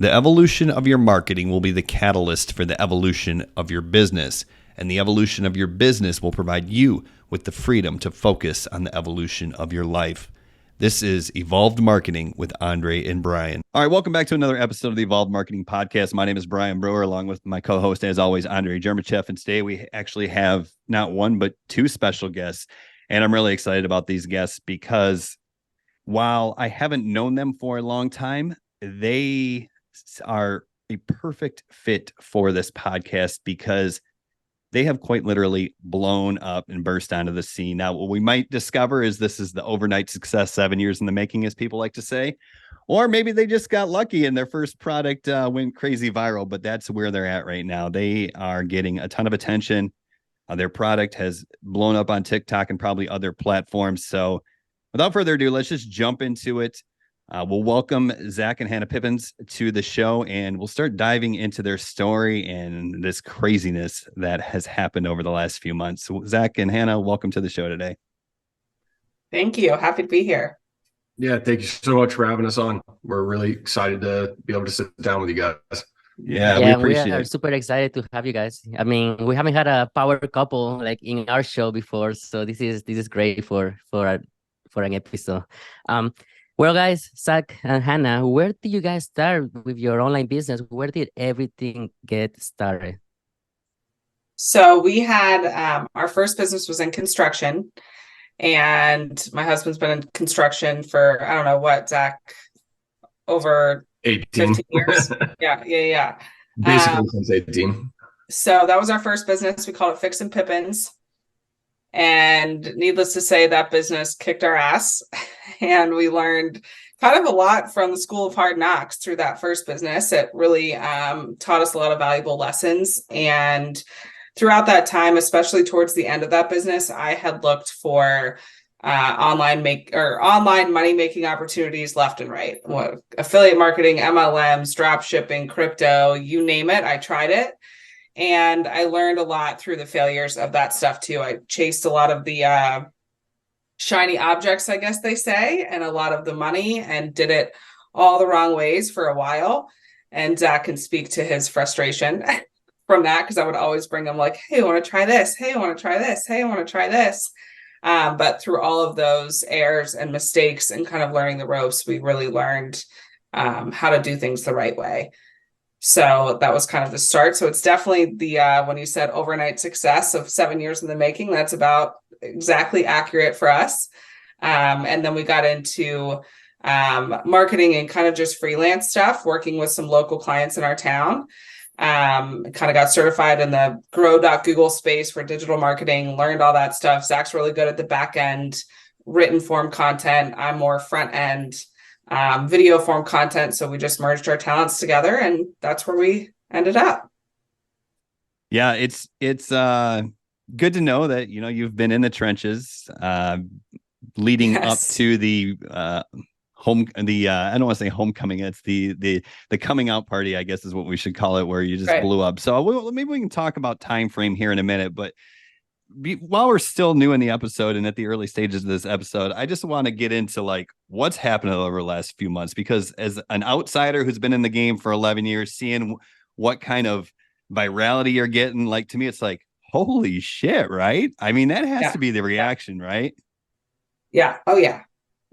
The evolution of your marketing will be the catalyst for the evolution of your business, and the evolution of your business will provide you with the freedom to focus on the evolution of your life. This is Evolved Marketing with Andrei and Brian. All right, welcome back to another episode of the Evolved Marketing Podcast. My name is Brian Brewer, along with my co-host, as always, Andrei Yermejev. And today we actually have not one, but two special guests. And I'm really excited about these guests because while I haven't known them for a long time, they are a perfect fit for this podcast because they have quite literally blown up and burst onto the scene. Now, what we might discover is this is the overnight success, 7 years in the making, as people like to say, or maybe they just got lucky and their first product went crazy viral, but that's where they're at right now. They are getting a ton of attention. Their product has blown up on TikTok and probably other platforms. So without further ado, let's just jump into it. We'll welcome Zach and Hannah Pippins to the show, and we'll start diving into their story and this craziness that has happened over the last few months. So Zach and Hannah, welcome to the show today. Thank you. Happy to be here. Yeah, thank you so much for having us on. We're really excited to be able to sit down with you guys. Yeah, we appreciate we are it. super excited to have you guys. I mean, we haven't had a power couple like in our show before, so this is great for an episode. Well, guys, Zach and Hannah, where did you guys start with your online business? Where did everything get started? So we had our first business was in construction, and my husband's been in construction for, I don't know what, Zach, over 18 15 years. Yeah. Basically since 18. So that was our first business. We called it Fix and Pippins. And needless to say, that business kicked our ass. And we learned kind of a lot from the School of Hard Knocks through that first business. It really taught us a lot of valuable lessons. And throughout that time, especially towards the end of that business, I had looked for online money making opportunities left and right. Affiliate marketing, MLMs, drop shipping, crypto, you name it. I tried it. And I learned a lot through the failures of that stuff too. I chased a lot of the shiny objects, I guess they say, and a lot of the money, and did it all the wrong ways for a while. And Zach can speak to his frustration from that, because I would always bring him like, hey, I want to try this. Hey, I want to try this. Hey, I want to try this. But through all of those errors and mistakes and kind of learning the ropes, we really learned how to do things the right way. So that was kind of the start. So it's definitely the, when you said overnight success of 7 years in the making, that's about exactly accurate for us. And then we got into marketing and kind of just freelance stuff, working with some local clients in our town. Kind of got certified in the grow.google space for digital marketing, learned all that stuff. Zach's really good at the back end, written form content. I'm more front end. Video form content. So we just merged our talents together, and that's where we ended up. Yeah, it's good to know that, you know, you've been in the trenches leading up to the I don't want to say homecoming. It's the coming out party, I guess is what we should call it, where you just blew up. So maybe we can talk about time frame here in a minute, but while we're still new in the episode and at the early stages of this episode, I just want to get into like what's happened over the last few months, because as an outsider who's been in the game for 11 years, seeing what kind of virality you're getting, like, to me, it's like, holy shit, right? I mean, that has to be the reaction, right? Yeah. Oh yeah.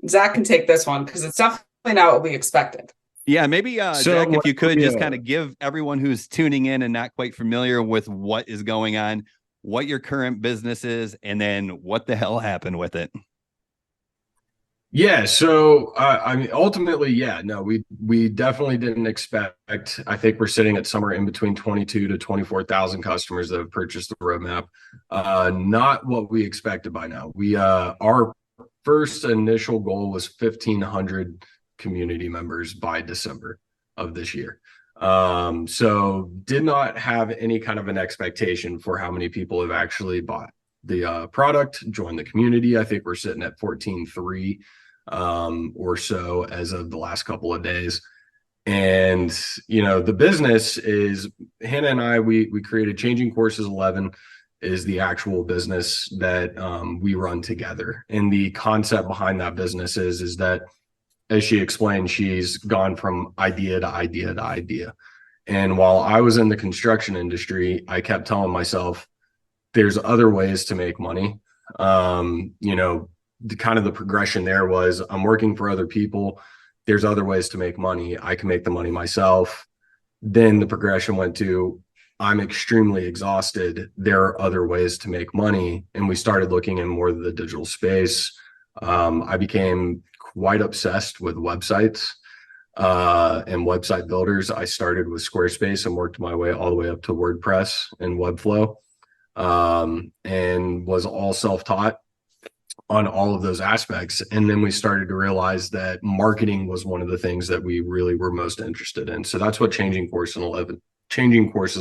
Zach can take this one because it's definitely not what we expected. Yeah, maybe Zach, if you could just kind of give everyone who's tuning in and not quite familiar with what is going on, what your current business is, and then what the hell happened with it. Yeah, so I mean, ultimately, we definitely didn't expect. I think we're sitting at somewhere in between 22 to 24,000 customers that have purchased the roadmap. Not what we expected by now. We our first initial goal was 1,500 community members by December of this year. So did not have any kind of an expectation for how many people have actually bought the product, joined the community. I think we're sitting at 14.3 or so as of the last couple of days. And, you know, the business is, Hannah and I, we created Changing Courses 11 is the actual business that we run together. And the concept behind that business is that as she explained, she's gone from idea to idea to idea. And while I was in the construction industry, I kept telling myself, there's other ways to make money. The kind of the progression there was, I'm working for other people. There's other ways to make money. I can make the money myself. Then the progression went to, I'm extremely exhausted. There are other ways to make money. And we started looking in more of the digital space. I became quite obsessed with websites and website builders. I started with Squarespace and worked my way all the way up to WordPress and Webflow, and was all self-taught on all of those aspects. And then we started to realize that marketing was one of the things that we really were most interested in. So that's what Changing Courses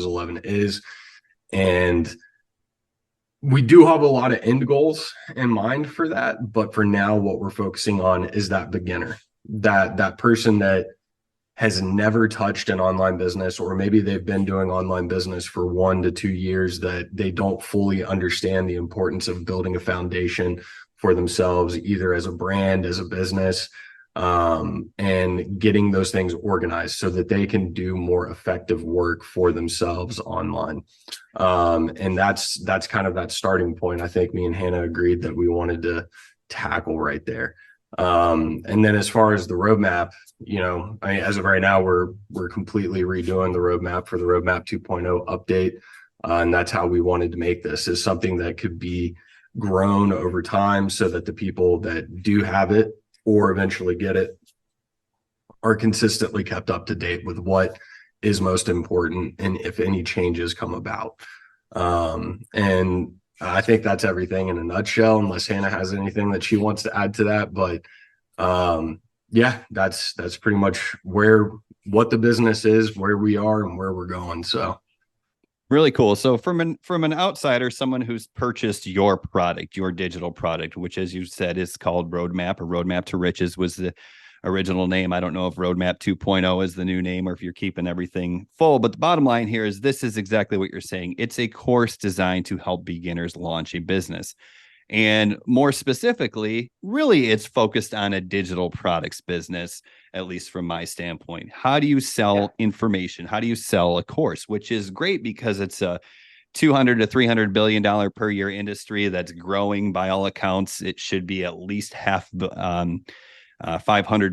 11 is. And we do have a lot of end goals in mind for that. But for now, what we're focusing on is that beginner, that person that has never touched an online business, or maybe they've been doing online business for 1 to 2 years, that they don't fully understand the importance of building a foundation for themselves, either as a brand, as a business, and getting those things organized so that they can do more effective work for themselves online. And that's kind of that starting point. I think me and Hannah agreed that we wanted to tackle right there. And then as far as the roadmap, as of right now, we're completely redoing the roadmap for the Roadmap 2.0 update. And that's how we wanted to make this, is something that could be grown over time so that the people that do have it or eventually get it are consistently kept up to date with what is most important and if any changes come about. And I think that's everything in a nutshell, unless Hannah has anything that she wants to add to that. But yeah, that's pretty much what the business is, where we are, and where we're going. So really cool. So from an outsider, someone who's purchased your product, your digital product, which, as you said, is called Roadmap, or Roadmap to Riches was the original name. I don't know if Roadmap 2.0 is the new name or if you're keeping everything full, but the bottom line here is this is exactly what you're saying. It's a course designed to help beginners launch a business. And more specifically, really, it's focused on a digital products business, at least from my standpoint. How do you sell information? How do you sell a course? Which is great because it's a $200 to $300 billion per year industry that's growing by all accounts. It should be at least $500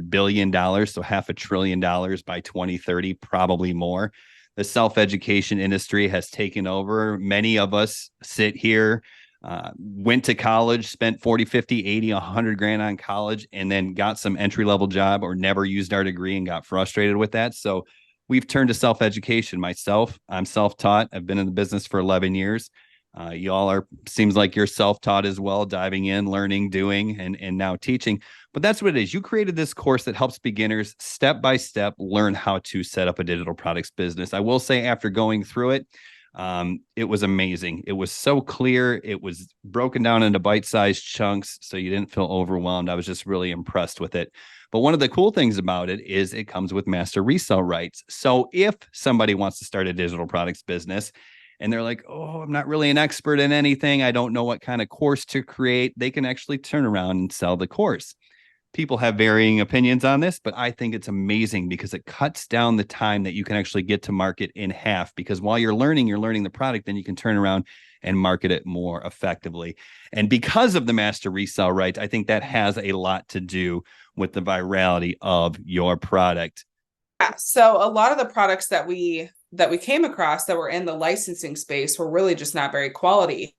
billion, so $500 billion by 2030, probably more. The self-education industry has taken over. Many of us sit here, went to college, spent 40, 50, 80, 100 grand on college, and then got some entry-level job or never used our degree and got frustrated with that. So we've turned to self-education. Myself, I'm self-taught. I've been in the business for 11 years. Y'all seems like you're self-taught as well, diving in, learning, doing, and now teaching. But that's what it is. You created this course that helps beginners step by step learn how to set up a digital products business. I will say, after going through it, it was amazing. It was so clear. It was broken down into bite-sized chunks, so you didn't feel overwhelmed. I was just really impressed with it. But one of the cool things about it is it comes with Master Resell rights. So if somebody wants to start a digital products business and they're like, oh, I'm not really an expert in anything, I don't know what kind of course to create, they can actually turn around and sell the course. People have varying opinions on this, but I think it's amazing because it cuts down the time that you can actually get to market in half, because while you're learning the product, then you can turn around and market it more effectively. And because of the Master Resell rights, I think that has a lot to do with the virality of your product. Yeah, so a lot of the products that we came across that were in the licensing space were really just not very quality.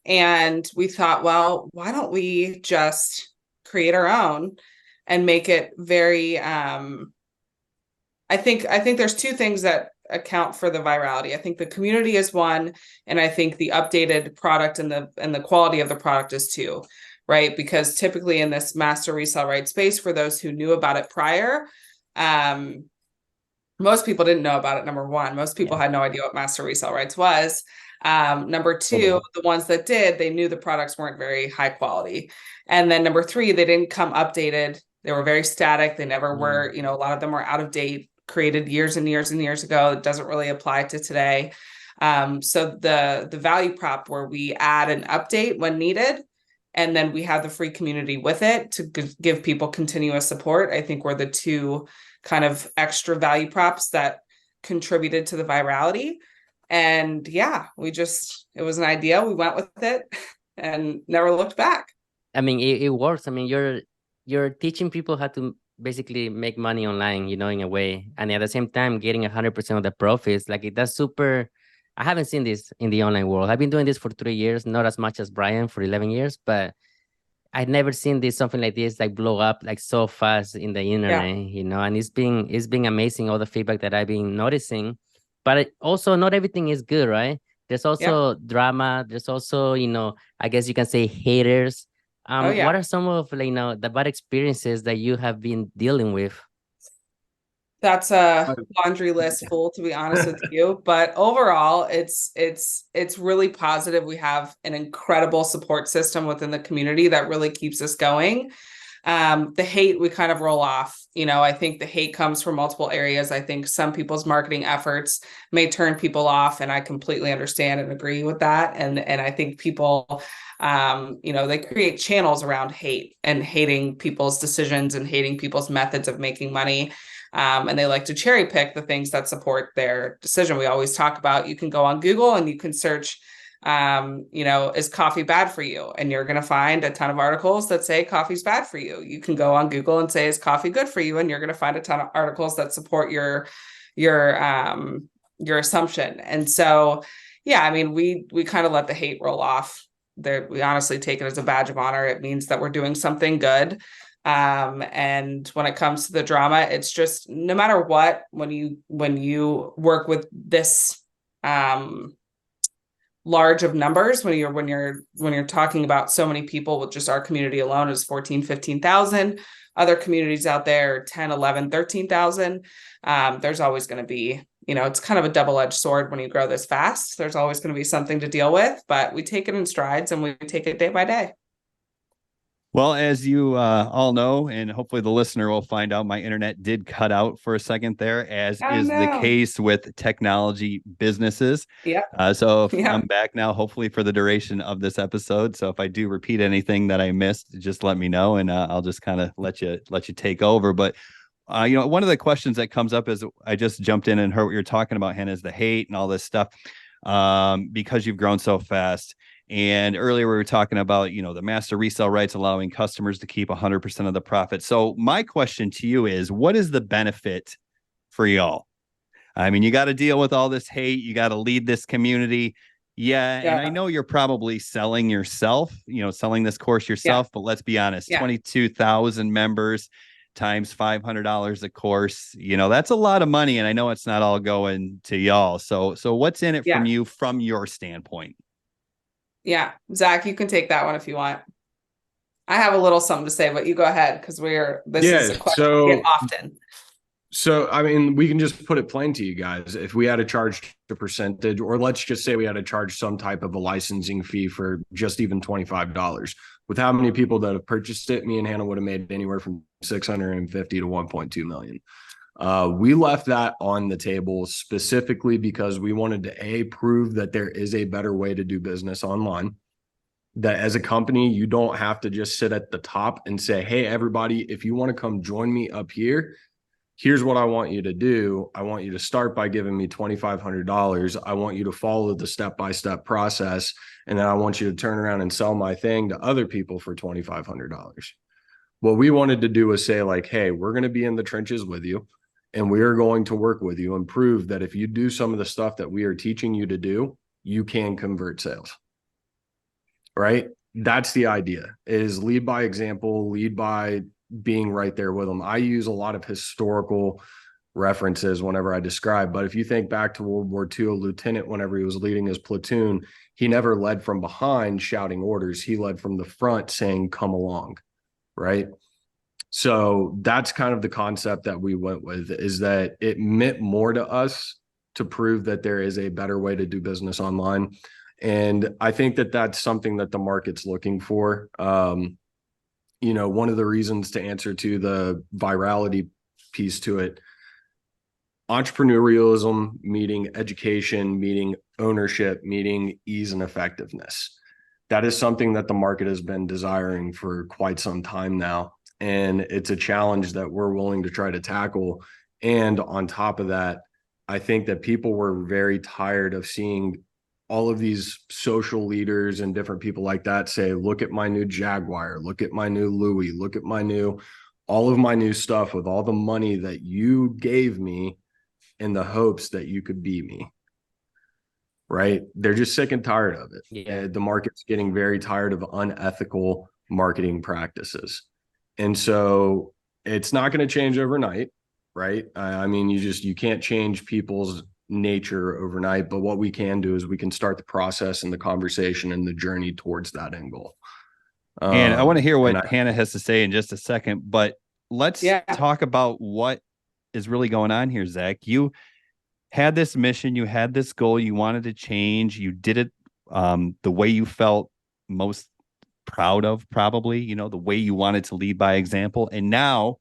And we thought, well, why don't we just create our own and make it very I think there's two things that account for the virality. I think the community is one, and I think the updated product and the quality of the product is two, right? Because typically in this Master Resell right space, for those who knew about it prior, most people didn't know about it. Number one, most people had no idea what Master Resell rights was. Number two, the ones that did, they knew the products weren't very high quality. And then number three, they didn't come updated. They were very static. They never were, a lot of them were out of date, created years and years and years ago. It doesn't really apply to today. So the value prop where we add an update when needed and then we have the free community with it to give people continuous support. I think were the two kind of extra value props that contributed to the virality. And yeah, it was an idea. We went with it and never looked back. I mean, it works. I mean, you're teaching people how to basically make money online, you know, in a way, and at the same time getting 100% of the profits. Like that's super. I haven't seen this in the online world. I've been doing this for 3 years, not as much as Brian for 11 years, but I've never seen something like this like blow up like so fast in the internet, you know, and it's been amazing, all the feedback that I've been noticing. But also not everything is good, right? There's also drama. There's also, you know, I guess you can say haters. What are some of like, you know, the bad experiences that you have been dealing with? That's a laundry list full, to be honest with you. But overall, it's really positive. We have an incredible support system within the community that really keeps us going. The hate we kind of roll off. You know, I think the hate comes from multiple areas. I think some people's marketing efforts may turn people off, and I completely understand and agree with that. And I think people, you know, they create channels around hate and hating people's decisions and hating people's methods of making money. And they like to cherry pick the things that support their decision. We always talk about, you can go on Google and you can search, you know, is coffee bad for you? And you're going to find a ton of articles that say coffee's bad for you. You can go on Google and say, is coffee good for you? And you're going to find a ton of articles that support your assumption. And so, yeah, I mean, we kind of let the hate roll off there. We honestly take it as a badge of honor. It means that we're doing something good. And when it comes to the drama, it's just no matter what, when you work with this large of numbers, when you're talking about so many people, with just our community alone is 15,000 other communities out there, 10, 11, 13,000. There's always going to be, you know, it's kind of a double-edged sword when you grow this fast. There's always going to be something to deal with, but we take it in strides and we take it day by day. Well, as you all know, and hopefully the listener will find out, my internet did cut out for a second there, as is the case with technology businesses. Yeah. So I'm back now, hopefully for the duration of this episode. So if I do repeat anything that I missed, just let me know, and I'll just kind of let you take over. But you know, one of the questions that comes up is, I just jumped in and heard what you're talking about, Hannah, is the hate and all this stuff, because you've grown so fast. And earlier we were talking about, you know, the master resell rights allowing customers to keep 100% of the profit. So my question to you is, what is the benefit for y'all? I mean, you got to deal with all this hate. You got to lead this community. Yeah. And I know you're probably selling yourself, you know, selling this course yourself, but let's be honest, 22,000 members times $500 a course, you know, that's a lot of money. And I know it's not all going to y'all. So what's in it from you, from your standpoint? Yeah, Zach, you can take that one if you want. I have a little something to say, but you go ahead, because this is a question we get often. So, I mean, we can just put it plain to you guys. If we had to charge a percentage, or let's just say we had to charge some type of a licensing fee for just even $25, with how many people that have purchased it, me and Hannah would have made anywhere from 650 to 1.2 million. We left that on the table specifically because we wanted to prove that there is a better way to do business online. That as a company, you don't have to just sit at the top and say, hey, everybody, if you want to come join me up here, here's what I want you to do. I want you to start by giving me $2,500. I want you to follow the step-by-step process. And then I want you to turn around and sell my thing to other people for $2,500. What we wanted to do was say, like, hey, we're going to be in the trenches with you. And we are going to work with you and prove that if you do some of the stuff that we are teaching you to do, you can convert sales. Right? That's the idea, is lead by example, lead by being right there with them. I use a lot of historical references whenever I describe, but if you think back to World War II, a lieutenant, whenever he was leading his platoon, he never led from behind shouting orders. He led from the front saying, come along. Right? So that's kind of the concept that we went with, is that it meant more to us to prove that there is a better way to do business online. And I think that that's something that the market's looking for. You know, one of the reasons, to answer to the virality piece to it, entrepreneurialism meeting education, meeting ownership, meeting ease and effectiveness. that is something that the market has been desiring for quite some time now. And it's a challenge that we're willing to try to tackle. And on top of that, I think that people were very tired of seeing all of these social leaders and different people like that say, look at my new Jaguar, look at my new Louis, look at all of my new stuff with all the money that you gave me in the hopes that you could beat me. Right? They're just sick and tired of it. Yeah. The market's getting very tired of unethical marketing practices. And so it's not going to change overnight, right? I mean, you can't change people's nature overnight, but what we can do is we can start the process and the conversation and the journey towards that end goal. And I want to hear what Hannah has to say in just a second, but let's talk about what is really going on here, Zach. You had this mission, you had this goal, you wanted to change, you did it the way you felt most proud of, probably, you know, the way you wanted to lead by example. And now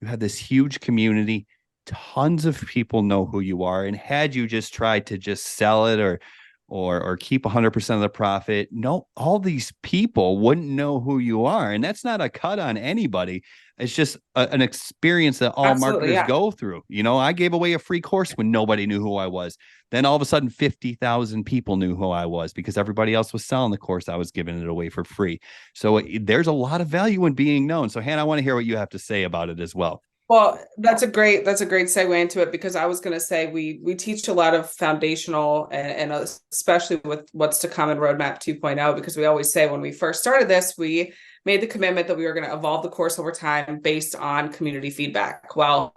you have this huge community, tons of people know who you are. And had you just tried to just sell it or keep 100% of the profit, no, all these people wouldn't know who you are. And that's not a cut on anybody. It's just an experience that all marketers go through. You know, I gave away a free course when nobody knew who I was. Then all of a sudden, 50,000 people knew who I was because everybody else was selling the course. I was giving it away for free. So there's a lot of value in being known. So Hannah, I want to hear what you have to say about it as well. Well, that's a great segue into it, because I was going to say we teach a lot of foundational and especially with what's to come in Roadmap 2.0, because we always say when we first started this, we made the commitment that we were going to evolve the course over time based on community feedback. Well,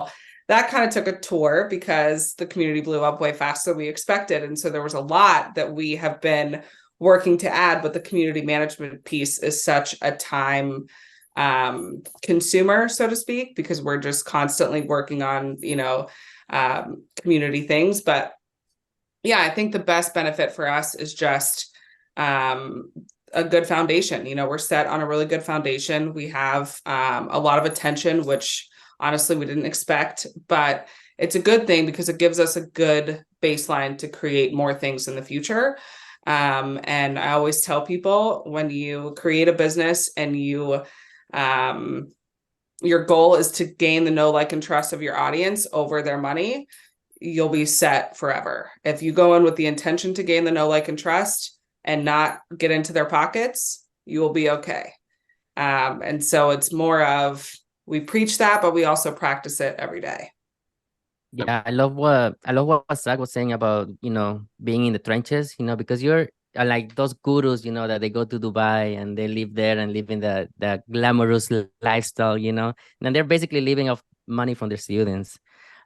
that kind of took a tour because the community blew up way faster than we expected. And so there was a lot that we have been working to add, but the community management piece is such a time consumer, so to speak, because we're just constantly working on, community things. But yeah, I think the best benefit for us is just a good foundation. You know, we're set on a really good foundation. We have a lot of attention, which honestly we didn't expect, but it's a good thing because it gives us a good baseline to create more things in the future. And I always tell people, when you create a business and your goal is to gain the know, like, and trust of your audience over their money, you'll be set forever. If you go in with the intention to gain the know, like, and trust and not get into their pockets, you will be okay. And so it's more of, we preach that, but we also practice it every day. Yeah, I love what Zach was saying about, being in the trenches, because you're like those gurus, that they go to Dubai and they live there and live in the glamorous lifestyle, and they're basically living off money from their students.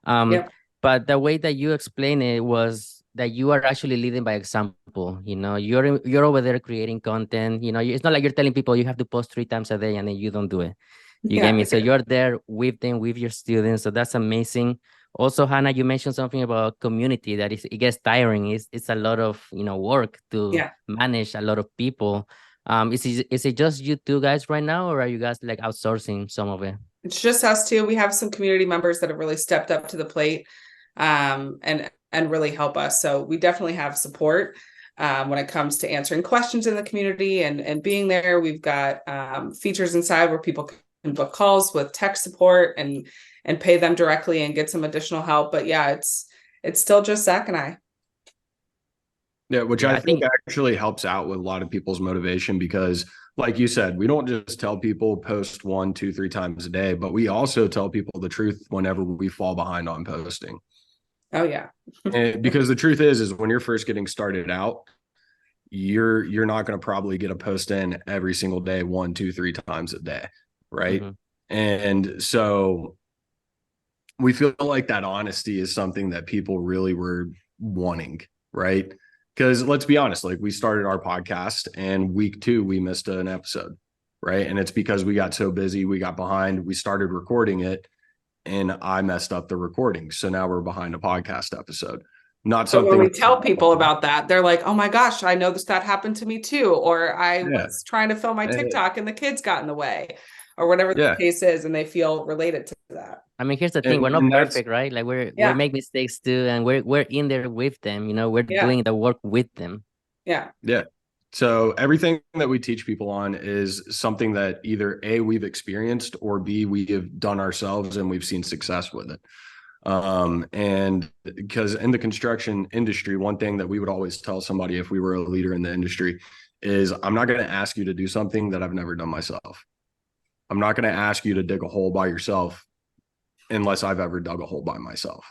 But the way that you explain it was that you are actually leading by example. You're over there creating content. It's not like you're telling people you have to post 3 times a day and then you don't do it. You get me? So you're there with them, with your students. So that's amazing. Also, Hannah, you mentioned something about community that it gets tiring. It's a lot of work to manage a lot of people. Is it just you two guys right now, or are you guys like outsourcing some of it? It's just us two. We have some community members that have really stepped up to the plate, and really help us. So we definitely have support when it comes to answering questions in the community and being there. We've got features inside where people can book calls with tech support and pay them directly and get some additional help. But yeah, it's still just Zach and I. Yeah, which I think actually helps out with a lot of people's motivation, because like you said, we don't just tell people post 1, 2, 3 times a day, but we also tell people the truth whenever we fall behind on posting. Oh yeah. Because the truth is when you're first getting started out, you're not going to probably get a post in every single day, 1, 2, 3 times a day. Right. Mm-hmm. And so we feel like that honesty is something that people really were wanting. Right. Because let's be honest, like, we started our podcast and week 2, we missed an episode. Right. And it's because we got so busy, we got behind, we started recording it and I messed up the recording. So now we're behind a podcast episode. Not something. When we tell people about that, they're like, oh my gosh, I know that happened to me too. Or I was trying to film my TikTok and the kids got in the way, or whatever the case is, and they feel related to that. I mean, here's the thing: we're not perfect, right? Like we make mistakes too, and we're in there with them. We're doing the work with them. Yeah. Yeah. So everything that we teach people on is something that either A, we've experienced, or B, we have done ourselves and we've seen success with it. And because in the construction industry, one thing that we would always tell somebody if we were a leader in the industry is, I'm not going to ask you to do something that I've never done myself. I'm not going to ask you to dig a hole by yourself unless I've ever dug a hole by myself.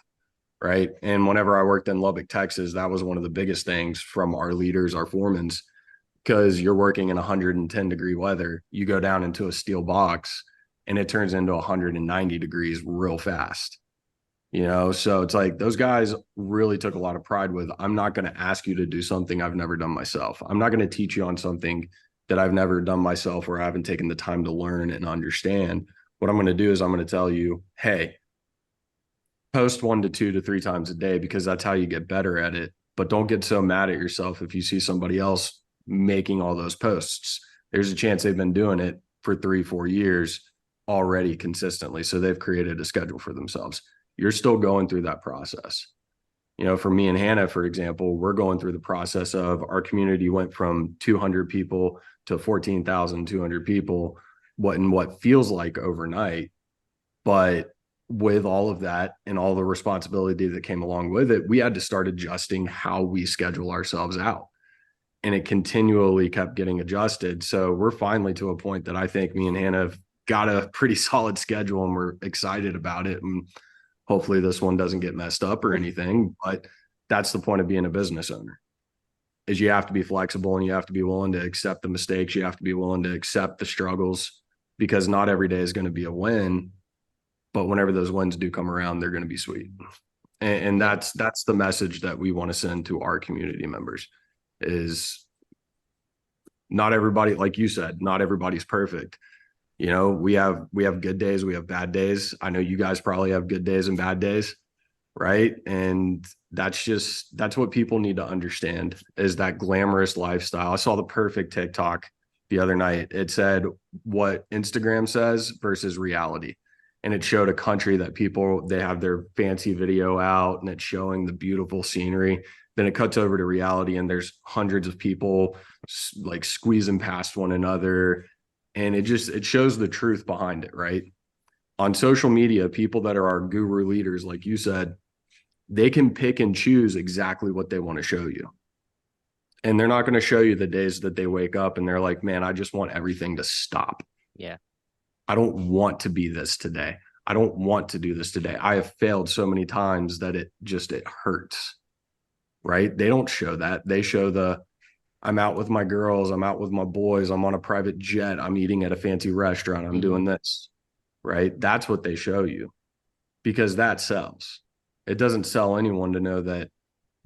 Right. And whenever I worked in Lubbock, Texas, that was one of the biggest things from our leaders, our foremans, because you're working in 110-degree weather. You go down into a steel box and it turns into 190 degrees real fast. So it's like those guys really took a lot of pride with, I'm not going to ask you to do something I've never done myself. I'm not going to teach you on something that I've never done myself or I haven't taken the time to learn and understand. What I'm going to do is I'm going to tell you, hey, post 1 to 2 to 3 times a day, because that's how you get better at it. But don't get so mad at yourself if you see somebody else making all those posts. There's a chance they've been doing it for 3-4 years already consistently. So they've created a schedule for themselves. You're still going through that process. For me and Hannah, for example, we're going through the process of our community went from 200 people to 14,200 people, what feels like overnight. But with all of that and all the responsibility that came along with it, we had to start adjusting how we schedule ourselves out. And it continually kept getting adjusted. So we're finally to a point that I think me and Hannah have got a pretty solid schedule and we're excited about it. And hopefully this one doesn't get messed up or anything, but that's the point of being a business owner, is you have to be flexible and you have to be willing to accept the mistakes. You have to be willing to accept the struggles, because not every day is going to be a win. But whenever those wins do come around, they're going to be sweet. And that's the message that we want to send to our community members, is not everybody, like you said, not everybody's perfect. We have good days, we have bad days. I know you guys probably have good days and bad days, right? And that's what people need to understand, is that glamorous lifestyle. I saw the perfect TikTok the other night. It said what Instagram says versus reality. And it showed a country that they have their fancy video out and it's showing the beautiful scenery. Then it cuts over to reality and there's hundreds of people like squeezing past one another. And it shows the truth behind it, right? On social media, people that are our guru leaders, like you said, they can pick and choose exactly what they want to show you. And they're not going to show you the days that they wake up and they're like, man, I just want everything to stop. Yeah. I don't want to be this today. I don't want to do this today. I have failed so many times that it hurts, right? They don't show that. They show I'm out with my girls, I'm out with my boys, I'm on a private jet, I'm eating at a fancy restaurant, I'm doing this, right? That's what they show you, because that sells. It doesn't sell anyone to know that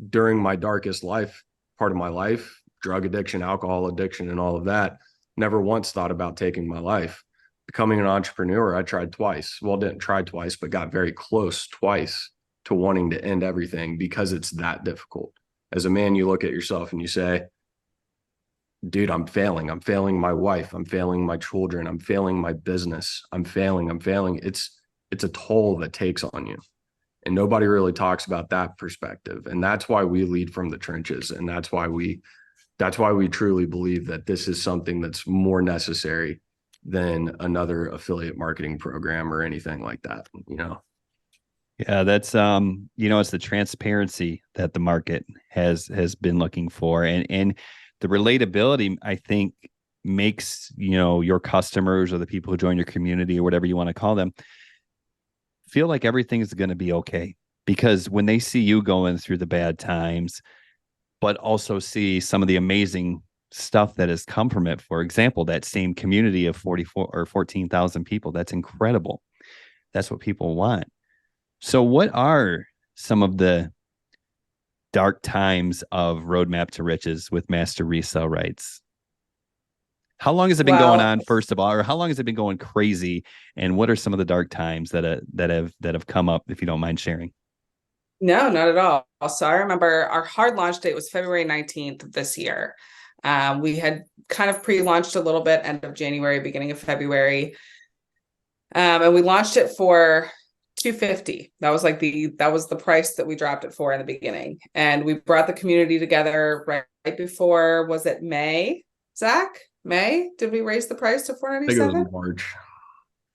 during my darkest part of my life, drug addiction, alcohol addiction, and all of that, never once thought about taking my life. Becoming an entrepreneur, I tried twice. Well, didn't try twice, but got very close twice to wanting to end everything, because it's that difficult. As a man, you look at yourself and you say, dude, I'm failing. I'm failing my wife. I'm failing my children. I'm failing my business. I'm failing. It's a toll that takes on you. And nobody really talks about that perspective. And that's why we lead from the trenches. And that's why we truly believe that this is something that's more necessary than another affiliate marketing program or anything like that, Yeah, that's it's the transparency that the market has been looking for, and the relatability, I think, makes your customers or the people who join your community or whatever you want to call them feel like everything's going to be okay, because when they see you going through the bad times, but also see some of the amazing stuff that has come from it. For example, that same community of 44 or 14,000 people, that's incredible. That's what people want. So what are some of the dark times of Roadmap to Riches with Master Resell Rights? How long has it been going on, first of all, or how long has it been going crazy? And what are some of the dark times that have come up, if you don't mind sharing? No, not at all. So I remember our hard launch date was February 19th of this year. We had kind of pre-launched a little bit end of January, beginning of February. And we launched it for $250. That was the price that we dropped it for in the beginning. And we brought the community together right before, was it May? Zach? May? Did we raise the price to I think it was 497? March.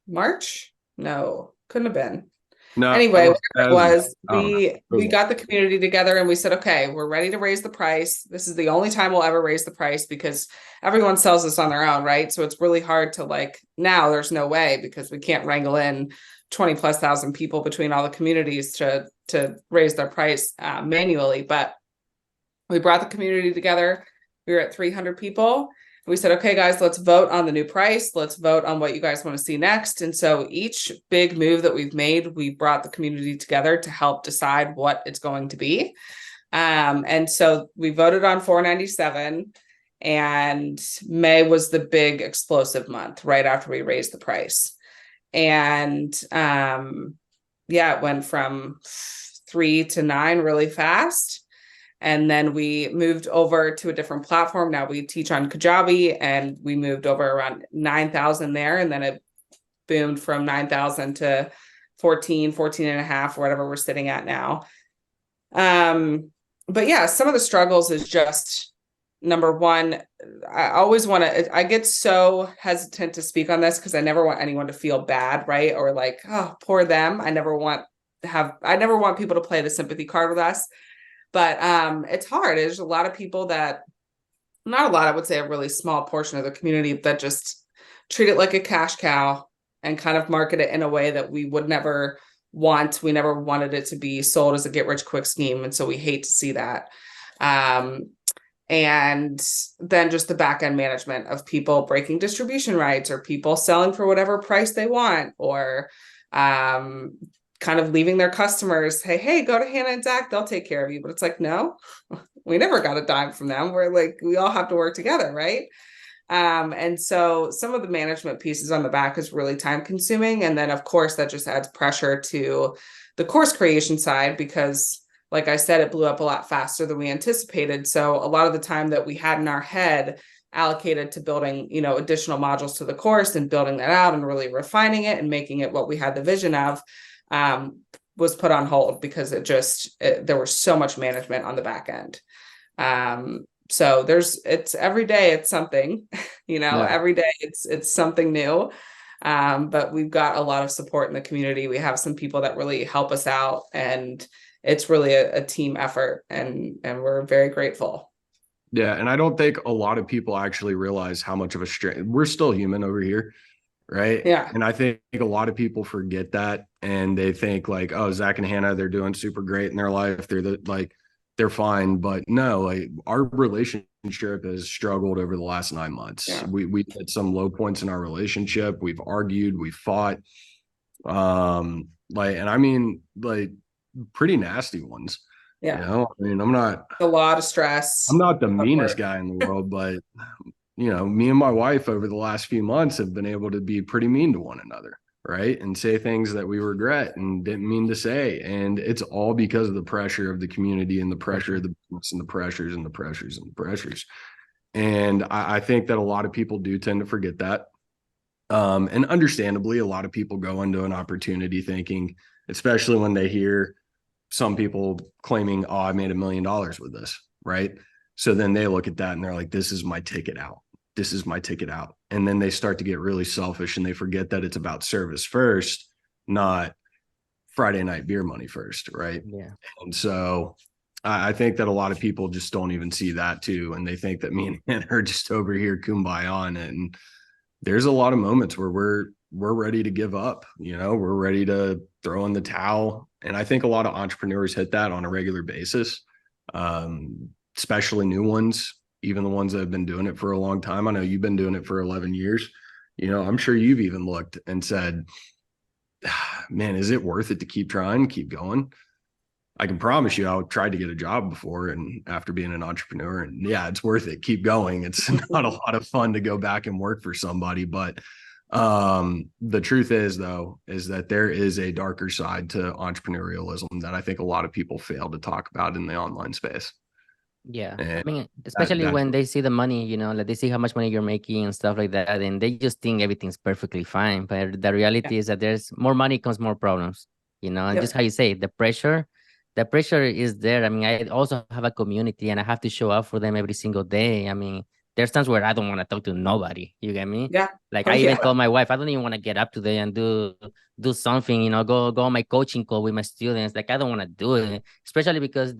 March? No, couldn't have been. No, Anyway, what it was, I don't know. we got the community together and we said, okay, we're ready to raise the price. This is the only time we'll ever raise the price because everyone sells this on their own, right? So it's really hard to like, now there's no way because we can't wrangle in 20,000+ people between all the communities to raise their price manually. But we brought the community together. We were at 300 people. We said, okay, guys, let's vote on the new price. Let's vote on what you guys want to see next. And so each big move that we've made, we brought the community together to help decide what it's going to be. And so we voted on 497, and May was the big explosive month right after we raised the price. And it went from 3 to 9 really fast. And then we moved over to a different platform. Now we teach on Kajabi, and we moved over around 9,000 there. And then it boomed from 9,000 to 14 and a half, or whatever we're sitting at now. But yeah, some of the struggles is just, number one, I get so hesitant to speak on this because I never want anyone to feel bad, right? Or like, oh, poor them. I never want people to play the sympathy card with us. But it's hard. There's a lot of people that, not a lot, I would say a really small portion of the community that just treat it like a cash cow and kind of market it in a way that we would never want. We never wanted it to be sold as a get rich quick scheme. And so we hate to see that. And then just the back end management of people breaking distribution rights, or people selling for whatever price they want, or kind of leaving their customers, hey, go to Hannah and Zach, they'll take care of you. But it's like, no, we never got a dime from them. We're like, we all have to work together, right? And so some of the management pieces on the back is really time consuming. And then of course that just adds pressure to the course creation side, because like I said, it blew up a lot faster than we anticipated. So a lot of the time that we had in our head allocated to building, additional modules to the course and building that out and really refining it and making it what we had the vision of, was put on hold because there was so much management on the back end. So it's every day it's something, every day it's something new. But we've got a lot of support in the community. We have some people that really help us out, and it's really a team effort, and we're very grateful. Yeah. And I don't think a lot of people actually realize how much of a strain. We're still human over here. Right. Yeah. And I think a lot of people forget that, and they think like, oh, Zach and Hannah, they're doing super great in their life. They're fine. But no, like our relationship has struggled over the last 9 months. Yeah. We hit some low points in our relationship. We've argued, we've fought, pretty nasty ones. Yeah. I'm not a lot of stress. I'm not the meanest guy in the world, but me and my wife over the last few months have been able to be pretty mean to one another, right? And say things that we regret and didn't mean to say. And it's all because of the pressure of the community and the pressure of the business and the pressures and the pressures and the pressures. And I think that a lot of people do tend to forget that. And understandably, a lot of people go into an opportunity thinking, especially when they hear some people claiming, oh, I made $1 million with this, right? So then they look at that and they're like, this is my ticket out. This is my ticket out. And then they start to get really selfish and they forget that it's about service first, not Friday night beer money first. Right. Yeah. And so I think that a lot of people just don't even see that too. And they think that me and Hannah are just over here kumbaya on it. And there's a lot of moments where we're ready to give up, we're ready to throw in the towel. And I think a lot of entrepreneurs hit that on a regular basis. Especially new ones, even the ones that have been doing it for a long time. I know you've been doing it for 11 years. I'm sure you've even looked and said, man, is it worth it to keep trying, keep going? I can promise you, I tried to get a job before, and after being an entrepreneur, and yeah, it's worth it. Keep going. It's not a lot of fun to go back and work for somebody, but the truth is that there is a darker side to entrepreneurialism that I think a lot of people fail to talk about in the online space. Yeah. And I mean, especially when they see the money, like they see how much money you're making and stuff like that, and they just think everything's perfectly fine. But the reality is that there's more money comes more problems, and just how you say, the pressure the pressure is there. I mean, I also have a community and I have to show up for them every single day. I mean, there's times where I don't want to talk to nobody. You get me? Yeah. Like Oh, I even yeah. told my wife, I don't even want to get up today and do something, go on my coaching call with my students. Like I don't want to do it, especially because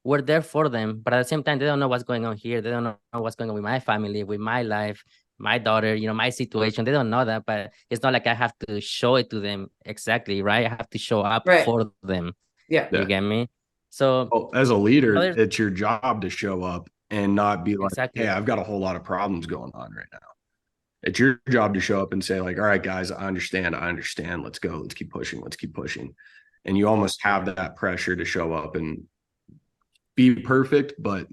we're there for them, but at the same time, they don't know what's going on here. They don't know what's going on with my family, with my life, my daughter, my situation. They don't know that, but it's not like I have to show it to them exactly, right? I have to show up Right. for them. Yeah. You get me? So Well, as a leader, other it's your job to show up and not be like, exactly. hey, I've got a whole lot of problems going on right now. It's your job to show up and say, like, all right, guys, I understand. Let's go. Let's keep pushing. And you almost have that pressure to show up and be perfect, but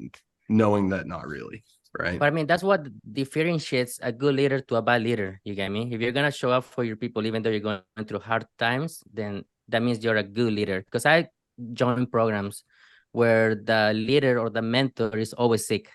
knowing that not really, right? But I mean, that's what differentiates a good leader to a bad leader. You get me? If you're gonna show up for your people, even though you're going through hard times, then that means you're a good leader. Because I joined programs where the leader or the mentor is always sick.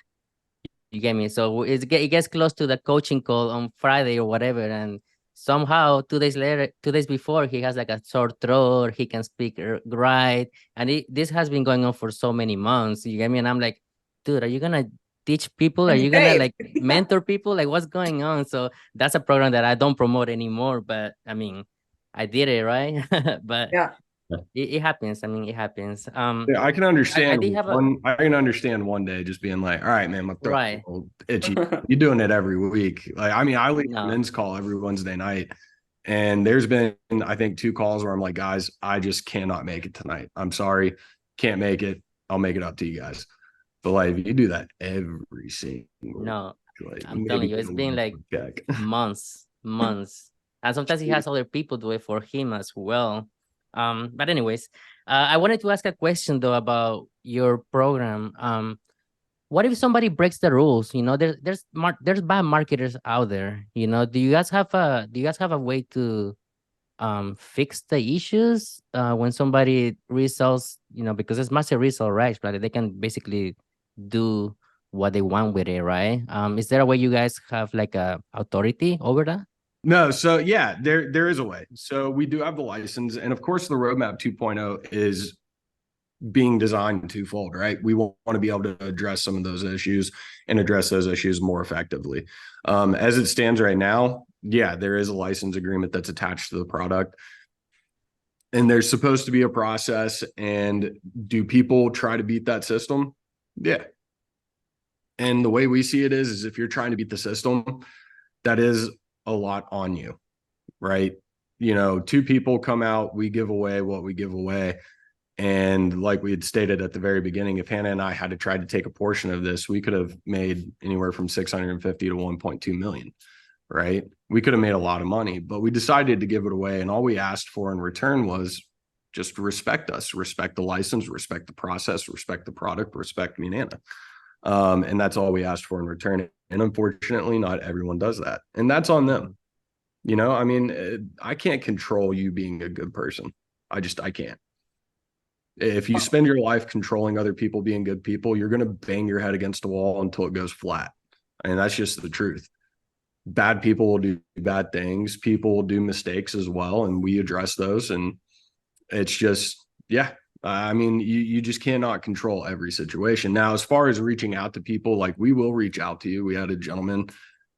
You get me? So it gets close to the coaching call on Friday or whatever, and somehow 2 days later, 2 days before, he has like a sore throat, he can speak right, and this has been going on for so many months. You get me? And I'm like, dude, are you gonna teach people? Are you gonna Hey. like mentor people? Like, what's going on? So that's a program that I don't promote anymore. But I mean, I did it, right? But Yeah. it happens. I mean, it happens. Yeah, I can understand I did have a I can understand one day just being like, all right, man, my throat's right. a little itchy. You're doing it every week. Like, I mean, I lead a No. men's call every Wednesday night. And there's been, I think, 2 calls where I'm like, guys, I just cannot make it tonight. I'm sorry. Can't make it. I'll make it up to you guys. But like, if you do that every single No. like, I'm telling you, it's been like months. And sometimes he has other people do it for him as well. But anyways, I wanted to ask a question though about your program. What if somebody breaks the rules? There's bad marketers out there. Do you guys have a way to fix the issues when somebody resells? Because it's Master Resell, right? Like they can basically do what they want with it, right? Is there a way you guys have like a authority over that? No, so yeah, there is a way. So we do have the license, and of course, the roadmap 2.0 is being designed twofold, right? We want to be able to address some of those issues and address those issues more effectively. As it stands right now, yeah, there is a license agreement that's attached to the product. And there's supposed to be a process. And do people try to beat that system? Yeah. And the way we see it is if you're trying to beat the system, that is a lot on you, right? 2 people come out, we give away what we give away. And like we had stated at the very beginning, if Hannah and I had to try to take a portion of this, we could have made anywhere from 650 to 1.2 million, right? We could have made a lot of money, but we decided to give it away. And all we asked for in return was just respect us, respect the license, respect the process, respect the product, respect me and Hannah. And that's all we asked for in return. And unfortunately, not everyone does that. And that's on them. I mean, I can't control you being a good person. I can't. If you spend your life controlling other people being good people, you're going to bang your head against a wall until it goes flat. And that's just the truth. Bad people will do bad things. People will do mistakes as well. And we address those. And it's just, yeah. I mean, you just cannot control every situation. Now, as far as reaching out to people, like we will reach out to you. We had a gentleman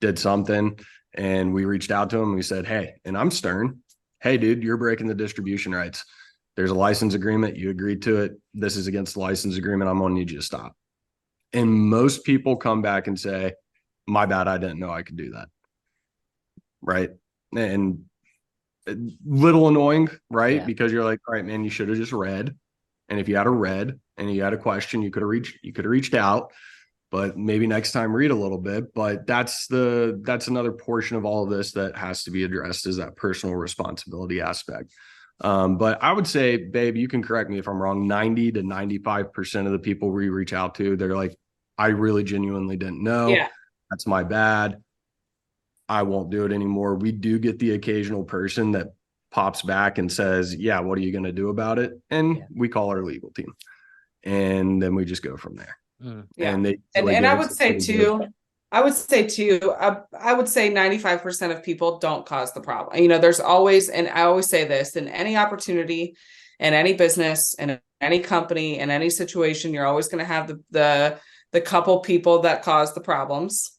did something and we reached out to him. And we said, hey, and I'm stern. Hey, dude, you're breaking the distribution rights. There's a license agreement. You agreed to it. This is against the license agreement. I'm going to need you to stop. And most people come back and say, my bad. I didn't know I could do that. Right. And little annoying, right? Yeah. Because you're like, all right, man, you should have just read. And if you had a read and you had a question, you could have reached out, but maybe next time read a little bit. But that's another portion of all of this that has to be addressed, is that personal responsibility aspect. But I would say, babe, you can correct me if I'm wrong, 90 to 95% of the people we reach out to, they're like, I really genuinely didn't know. Yeah. That's my bad. I won't do it anymore. We do get the occasional person that pops back and says, yeah, what are you going to do about it? And we call our legal team. And then we just go from there. Yeah. And I would say too, I would say 95% of people don't cause the problem. There's always, and I always say this, in any opportunity, In any business, in any company, in any situation, you're always going to have the couple people that cause the problems.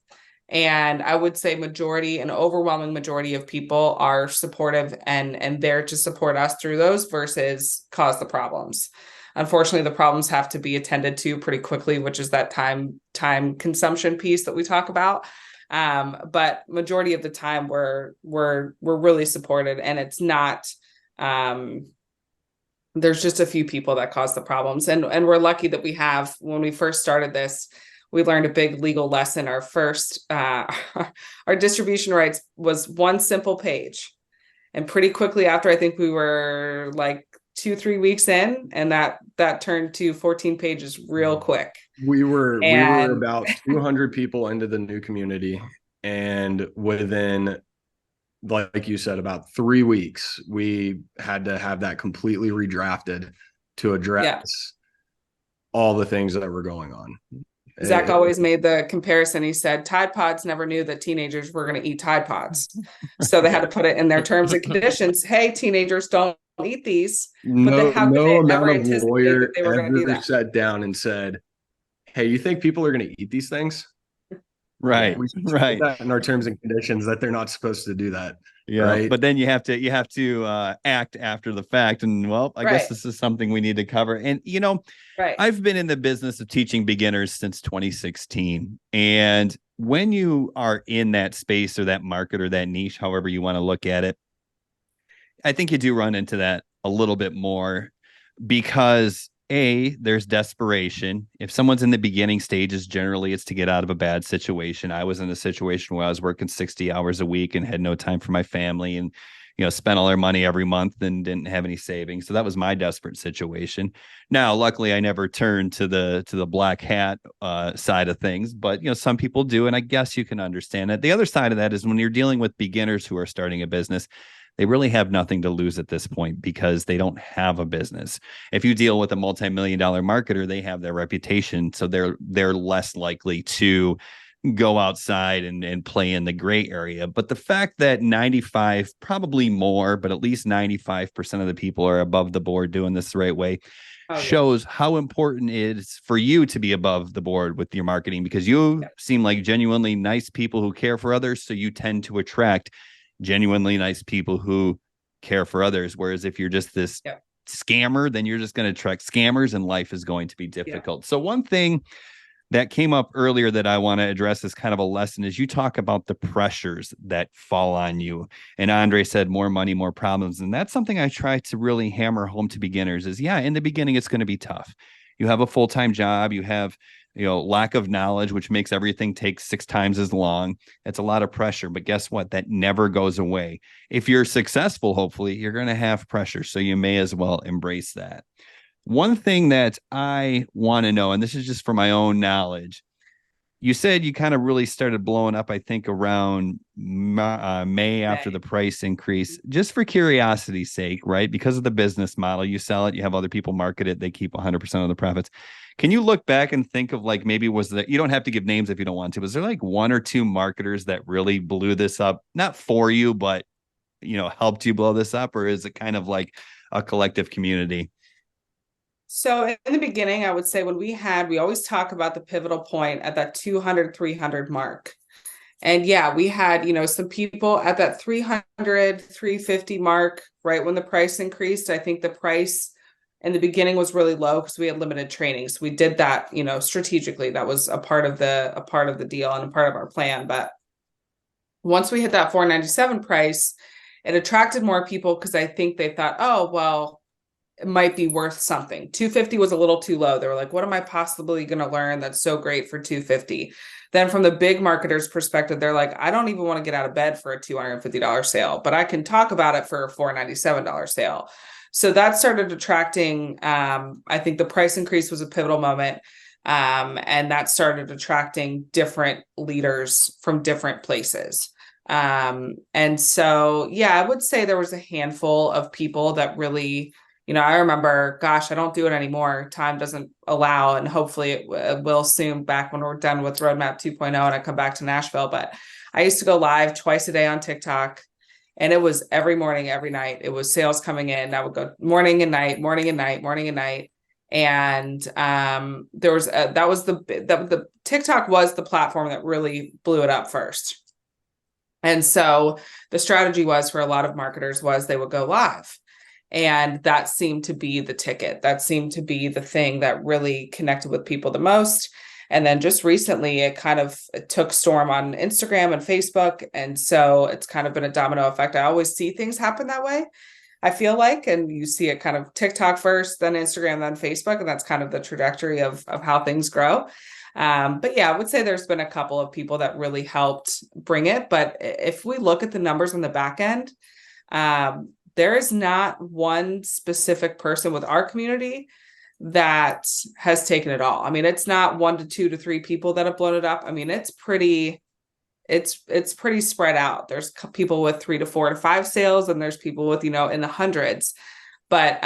And I would say an overwhelming majority of people are supportive and there to support us through those versus cause the problems. Unfortunately, the problems have to be attended to pretty quickly, which is that time consumption piece that we talk about. But majority of the time we're really supported, and it's not, there's just a few people that cause the problems. And we're lucky that when we first started this, we learned a big legal lesson. Our first, our distribution rights was one simple page. And pretty quickly after, I think we were like 2-3 weeks in, and that turned to 14 pages real quick. We were about 200 people into the new community. And within, like you said, about 3 weeks, we had to have that completely redrafted to address all the things that were going on. Zach always made the comparison. He said Tide Pods never knew that teenagers were going to eat Tide Pods. So they had to put it in their terms and conditions. Hey, teenagers, don't eat these. No amount of lawyer ever sat down and said, hey, you think people are going to eat these things? Right. We should put that in our terms and conditions that they're not supposed to do that. Yeah. Right? But then you have to act after the fact. And I guess this is something we need to cover. And, I've been in the business of teaching beginners since 2016. And when you are in that space or that market or that niche, however you want to look at it, I think you do run into that a little bit more because there's desperation. If someone's in the beginning stages, generally it's to get out of a bad situation. I was in a situation where I was working 60 hours a week and had no time for my family and, spent all their money every month and didn't have any savings. So that was my desperate situation. Now, luckily, I never turned to the black hat side of things, but, some people do. And I guess you can understand it. The other side of that is when you're dealing with beginners who are starting a business, they really have nothing to lose at this point because they don't have a business. If you deal with a multi-million-dollar marketer, they have their reputation. So they're less likely to go outside and play in the gray area. But the fact that 95, probably more, but at least 95% of the people are above the board doing this the right way shows how important it is for you to be above the board with your marketing, because you seem like genuinely nice people who care for others. So you tend to attract genuinely nice people who care for others. Whereas if you're just this scammer, then you're just going to attract scammers and life is going to be difficult. So one thing that came up earlier that I want to address as kind of a lesson is you talk about the pressures that fall on you. And Andrei said more money, more problems. And that's something I try to really hammer home to beginners is, in the beginning, it's going to be tough. You have a full-time job, you have, lack of knowledge, which makes everything take 6 times as long. It's a lot of pressure, but guess what? That never goes away. If you're successful, hopefully you're going to have pressure. So you may as well embrace that. One thing that I want to know, and this is just for my own knowledge, you said you kind of really started blowing up, I think, around May after the price increase, just for curiosity's sake, right? Because of the business model, you sell it, you have other people market it, they keep 100% of the profits. Can you look back and think of maybe you don't have to give names if you don't want to, was there 1 or 2 marketers that really blew this up? Not for you, but, helped you blow this up? Or is it kind of like a collective community? So in the beginning, I would say we always talk about the pivotal point at that 200, 300 mark. And we had, some people at that 300, 350 mark, right when the price increased. I think the price in the beginning was really low because we had limited training. So we did that, strategically. That was a part of the deal and a part of our plan. But once we hit that $497 price, it attracted more people because I think they thought, oh, well, it might be worth something. 250 was a little too low. They were like, what am I possibly going to learn that's so great for 250? Then from the big marketers' perspective, they're like, I don't even want to get out of bed for a $250 sale, but I can talk about it for a $497 sale. So that started attracting, I think the price increase was a pivotal moment. And that started attracting different leaders from different places. And so, I would say there was a handful of people that really, I remember, gosh, I don't do it anymore. Time doesn't allow, and hopefully it will soon back when we're done with Roadmap 2.0 and I come back to Nashville. But I used to go live twice a day on TikTok And it was every morning, every night. It was sales coming in. I would go morning and night, morning and night, morning and night. And there was the TikTok was the platform that really blew it up first. And so the strategy was for a lot of marketers was they would go live. And that seemed to be the ticket. That seemed to be the thing that really connected with people the most. And then just recently, it took storm on Instagram and Facebook. And so it's kind of been a domino effect. I always see things happen that way, I feel like, and you see it kind of TikTok first, then Instagram, then Facebook. And that's kind of the trajectory of how things grow. But yeah, I would say there's been a couple of people that really helped bring it. But if we look at the numbers on the back end, there is not one specific person with our community that has taken it all. I mean, it's not 1 to 2 to 3 people that have blown it up. I mean, it's pretty spread out. There's people with 3 to 4 to 5 sales, and there's people with, in the hundreds. But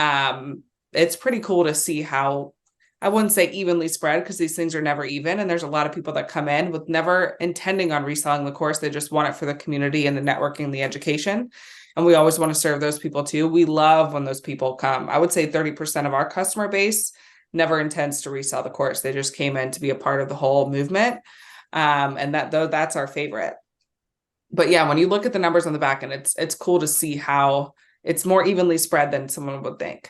it's pretty cool to see how, I wouldn't say evenly spread, because these things are never even. And there's a lot of people that come in with never intending on reselling the course. They just want it for the community and the networking, the education. And we always want to serve those people too. We love when those people come. I would say 30% of our customer base never intends to resell the course. They just came in to be a part of the whole movement. And that's our favorite. But yeah, when you look at the numbers on the back end, it's cool to see how it's more evenly spread than someone would think.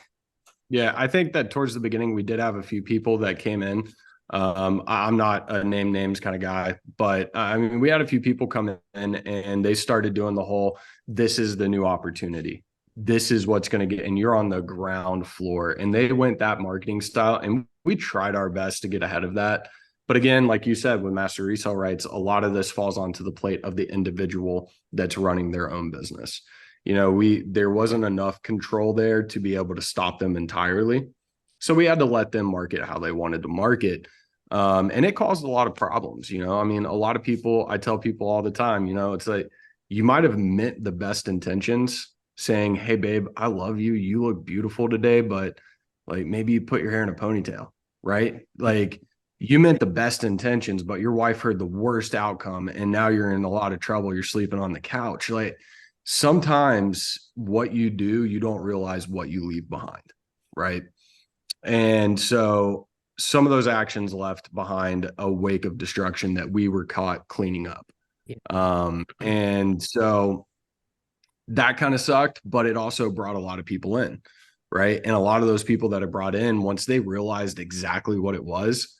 Yeah, I think that towards the beginning, we did have a few people that came in. I'm not a name names kind of guy, but I mean, we had a few people come in and they started doing the whole, this is the new opportunity. This is what's going to get, and you're on the ground floor. And they went that marketing style, and we tried our best to get ahead of that. But again, like you said, with Master Resell rights, a lot of this falls onto the plate of the individual that's running their own business. There wasn't enough control there to be able to stop them entirely. So we had to let them market how they wanted to market. And it caused a lot of problems. I mean, a lot of people, I tell people all the time, it's like, you might have meant the best intentions saying, hey, babe, I love you. You look beautiful today, but like maybe you put your hair in a ponytail, right? Like you meant the best intentions, but your wife heard the worst outcome. And now you're in a lot of trouble. You're sleeping on the couch. Like sometimes what you do, you don't realize what you leave behind, right? And so some of those actions left behind a wake of destruction that we were caught cleaning up. Yeah. And so that kind of sucked, but it also brought a lot of people in, right? And a lot of those people that it brought in, once they realized exactly what it was,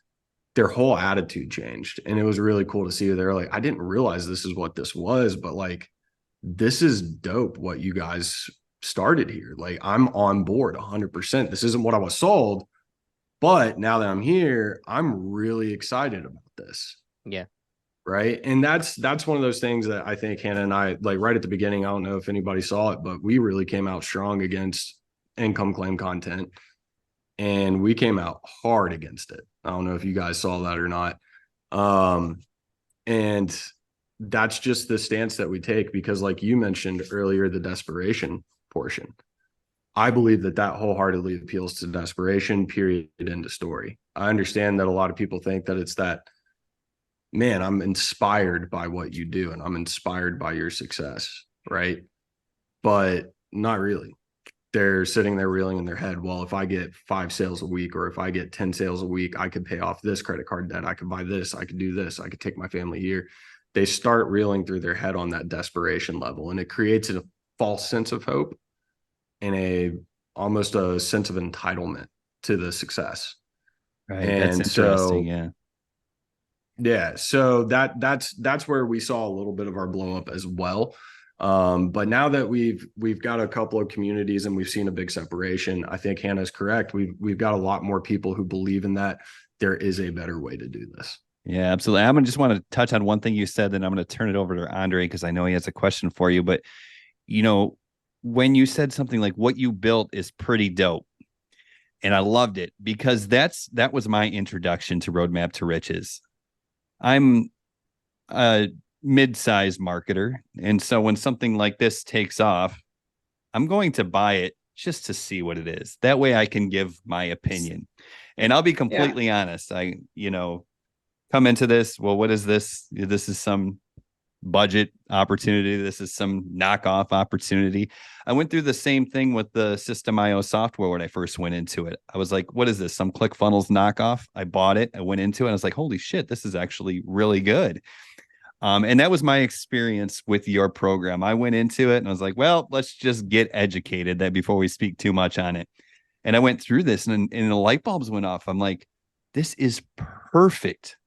their whole attitude changed. And it was really cool to see. They're like, I didn't realize this is what this was, but like, this is dope what you guys started here. Like, I'm on board 100%. This isn't what I was sold, but now that I'm here, I'm really excited about this. Yeah. Right. And that's one of those things that I think Hannah and I, like right at the beginning, I don't know if anybody saw it, but we really came out strong against income claim content. And we came out hard against it. I don't know if you guys saw that or not. And that's just the stance that we take, because like you mentioned earlier, the desperation portion, I believe that wholeheartedly appeals to desperation, period, end of story. I understand that a lot of people think that it's that, man, I'm inspired by what you do and I'm inspired by your success, right? But not really. They're sitting there reeling in their head, well, if I get 5 sales a week, or if I get 10 sales a week, I could pay off this credit card debt. I could buy this. I could do this. I could take my family here. They start reeling through their head on that desperation level, and it creates a false sense of hope and almost a sense of entitlement to the success. Right. And that's interesting. Yeah. So that's where we saw a little bit of our blow up as well. But now that we've got a couple of communities and we've seen a big separation, I think Hannah's correct. We've got a lot more people who believe in that there is a better way to do this. Yeah, absolutely. I'm gonna just want to touch on one thing you said, then I'm going to turn it over to Andrei, because I know he has a question for you. But when you said something like what you built is pretty dope, and I loved it, because that was my introduction to Roadmap to Riches. I'm a mid-sized marketer, and so when something like this takes off, I'm going to buy it just to see what it is. That way I can give my opinion. And I'll be completely honest. I come into this, well, what is this? This is some budget opportunity. This is some knockoff opportunity. I went through the same thing with the System.io software when I first went into it. I was like, what is this? Some ClickFunnels knockoff? I bought it. I went into it. And I was like, holy shit, this is actually really good. And that was my experience with your program. I went into it and I was like, well, let's just get educated that before we speak too much on it. And I went through this and the light bulbs went off. I'm like, this is perfect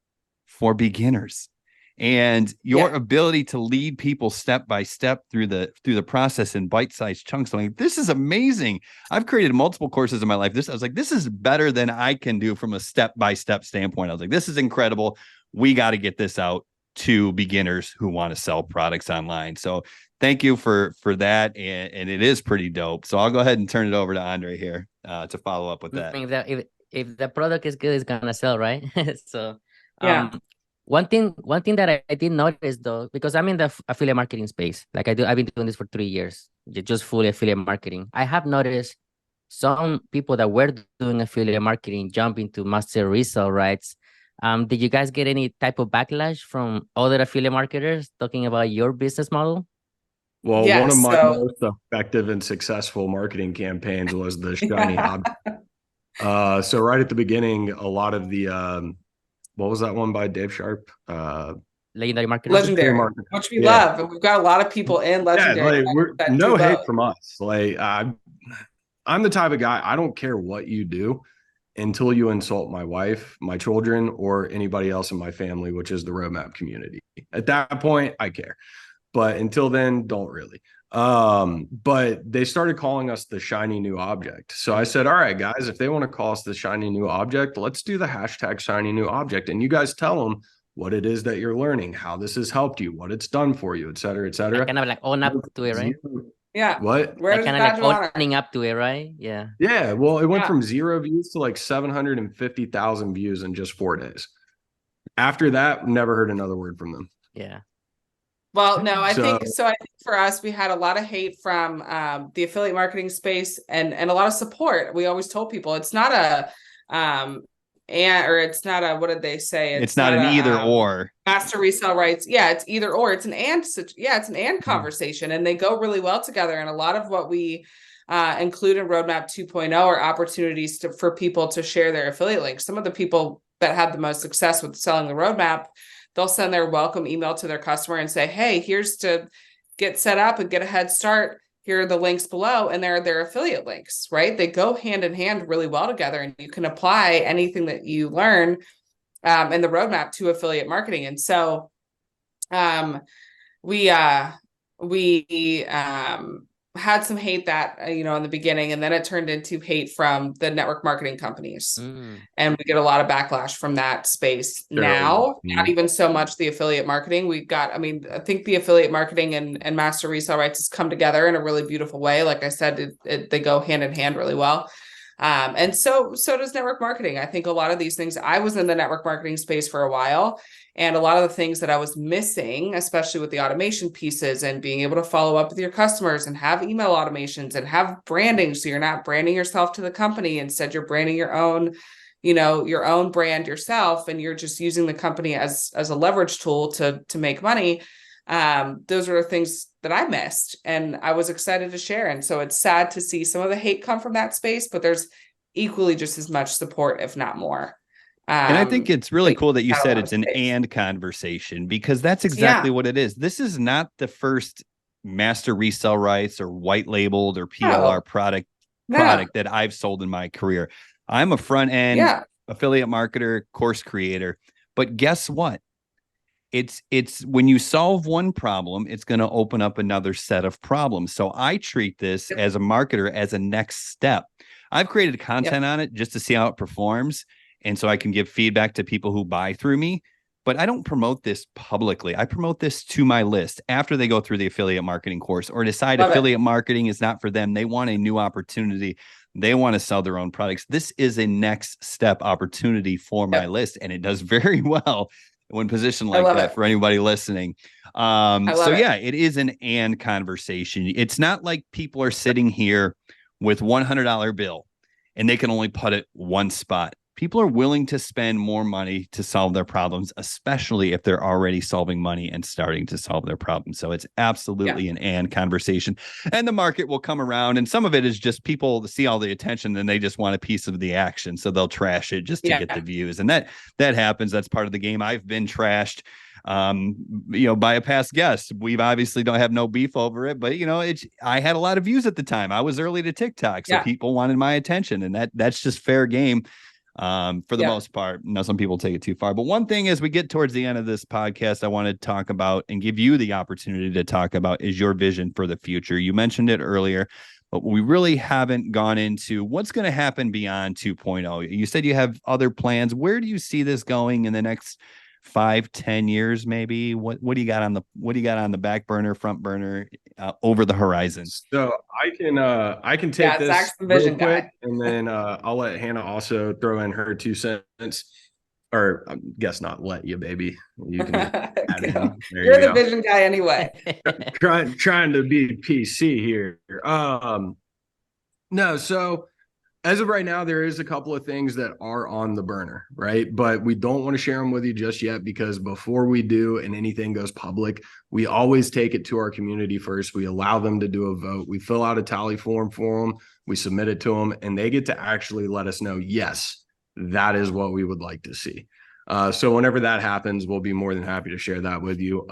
for beginners. And your ability to lead people step by step through the process in bite-sized chunks. I'm like, this is amazing. I've created multiple courses in my life. I was like, this is better than I can do from a step-by-step standpoint. I was like, this is incredible. We got to get this out to beginners who want to sell products online. So thank you for that. And it is pretty dope. So I'll go ahead and turn it over to Andrei here to follow up with that. I mean, if the product is good, it's gonna sell, right? So Yeah. one thing that I did notice though, because I'm in the affiliate marketing space, like I've been doing this for 3 years, just fully affiliate marketing. I have noticed some people that were doing affiliate marketing jump into Master Resell, right? Did you guys get any type of backlash from other affiliate marketers talking about your business model? Well, Yeah, one of my so- most effective and successful marketing campaigns was the shiny object. So right at the beginning, a lot of the what was that one by Dave Sharp? Legendary marketers. Legendary, Marketer. which we love. And we've got a lot of people in Legendary. Like, no hate from us. Like I'm the type of guy, I don't care what you do until you insult my wife, my children, or anybody else in my family, which is the roadmap community. At that point, I care. But until then, don't really. But they started calling us the shiny new object. So I said, all right, guys, if they want to call us the shiny new object, let's do the hashtag shiny new object. And you guys tell them what it is that you're learning, how this has helped you, what it's done for you, et cetera, et cetera. Kind of like own up to it, right? Yeah. What? Where Kind of like owning up to it, right? Yeah. Yeah. Well, it went from 0 views to like 750,000 views in just 4 days. After that, never heard another word from them. Yeah. Well, no, I think for us, we had a lot of hate from the affiliate marketing space and a lot of support. We always told people it's not a it's not a, what did they say? It's not an either or. Master Resell writes, yeah, it's either or. It's an and conversation, and they go really well together. And a lot of what we include in Roadmap 2.0 are opportunities for people to share their affiliate links. Some of the people that had the most success with selling the roadmap, they'll send their welcome email to their customer and say, hey, here's to get set up and get a head start. Here are the links below, and they're their affiliate links, right? They go hand in hand really well together, and you can apply anything that you learn in the roadmap to affiliate marketing. And so we had some hate that, in the beginning, and then it turned into hate from the network marketing companies. And we get a lot of backlash from that space now, not even so much the affiliate marketing. I think the affiliate marketing and Master Resell rights has come together in a really beautiful way. Like I said, they go hand in hand really well. And so does network marketing. I think a lot of these things, I was in the network marketing space for a while, and a lot of the things that I was missing, especially with the automation pieces and being able to follow up with your customers and have email automations and have branding. So you're not branding yourself to the company. Instead, you're branding your own, your own brand yourself, and you're just using the company as a leverage tool to make money. Those are the things that I missed, and I was excited to share. And so it's sad to see some of the hate come from that space, but there's equally just as much support, if not more. And I think it's really cool that you said it's an and conversation, because that's exactly what it is. This is not the first Master Resell rights or white labeled or PLR product that I've sold in my career. I'm a front end affiliate marketer, course creator, but guess what? It's when you solve one problem, it's going to open up another set of problems. So I treat this as a marketer as a next step. I've created content on it just to see how it performs, and so I can give feedback to people who buy through me. But I don't promote this publicly. I promote this to my list after they go through the affiliate marketing course or decide affiliate marketing is not for them. They want a new opportunity. They want to sell their own products. This is a next step opportunity for my list, and it does very well when positioned like that for anybody listening. It is an and conversation. It's not like people are sitting here with $100 bill and they can only put it one spot. people are willing to spend more money to solve their problems, especially if they're already solving money and starting to solve their problems. So it's absolutely an and conversation, and the market will come around. And some of it is just people see all the attention and they just want a piece of the action. So they'll trash it just to get the views. And that happens. That's part of the game. I've been trashed, by a past guest. We've obviously don't have no beef over it, but I had a lot of views at the time. I was early to TikTok. So people wanted my attention, and that's just fair game. For the most part. Some people take it too far. But one thing as we get towards the end of this podcast, I want to talk about and give you the opportunity to talk about is your vision for the future. You mentioned it earlier, but we really haven't gone into what's going to happen beyond 2.0. You said you have other plans. Where do you see this going in the next 5-10 years, maybe? What do you got on the back burner, front burner, over the horizon? So I can take this Zach's the vision real quick, guy. And then I'll let Hannah also throw in her 2 cents, or I guess not let you, baby. You can You're the vision guy anyway. trying to be PC here. No, so as of right now, there is a couple of things that are on the burner, right? But we don't want to share them with you just yet, because before we do and anything goes public, we always take it to our community first. We allow them to do a vote. We fill out a tally form for them. We submit it to them, and they get to actually let us know, yes, that is what we would like to see. So whenever that happens, we'll be more than happy to share that with you.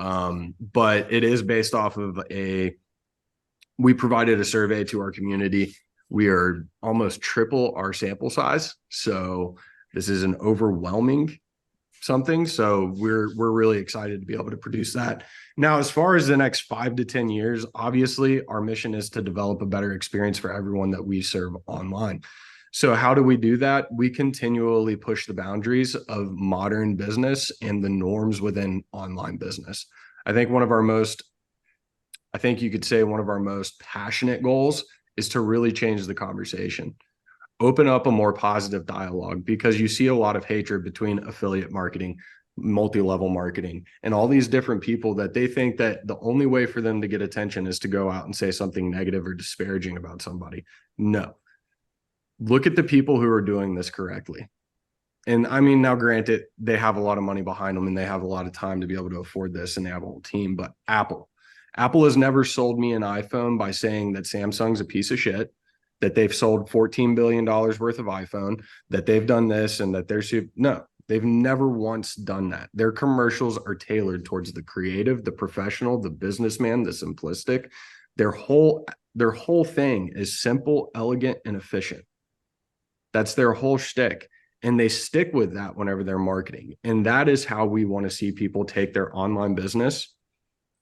But it is based off of we provided a survey to our community. We are almost triple our sample size. So this is an overwhelming something. So we're really excited to be able to produce that. Now, as far as the next 5 to 10 years, obviously our mission is to develop a better experience for everyone that we serve online. So how do we do that? We continually push the boundaries of modern business and the norms within online business. I think one of our most passionate goals is to really change the conversation, open up a more positive dialogue, because you see a lot of hatred between affiliate marketing, multi-level marketing, and all these different people that they think that the only way for them to get attention is to go out and say something negative or disparaging about somebody. No. Look at the people who are doing this correctly. And I mean, now granted, they have a lot of money behind them and they have a lot of time to be able to afford this, and they have a whole team, but Apple has never sold me an iPhone by saying that Samsung's a piece of shit, that they've sold $14 billion worth of iPhone, that they've done this and that they're no, they've never once done that. Their commercials are tailored towards the creative, the professional, the businessman, the simplistic. Their whole thing is simple, elegant, and efficient. That's their whole shtick. And they stick with that whenever they're marketing. And that is how we want to see people take their online business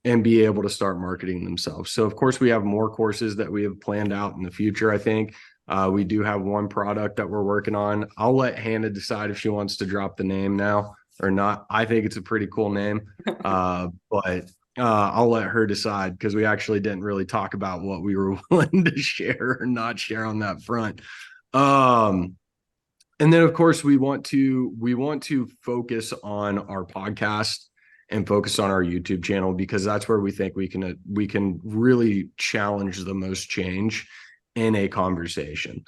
and be able to start marketing themselves. So of course we have more courses that we have planned out in the future. I think we do have one product that we're working on. I'll let Hannah decide if she wants to drop the name now or not. I think it's a pretty cool name, but I'll let her decide, because we actually didn't really talk about what we were willing to share or not share on that front. And then of course we want to focus on our podcast and focus on our YouTube channel, because that's where we think we can really challenge the most change in a conversation.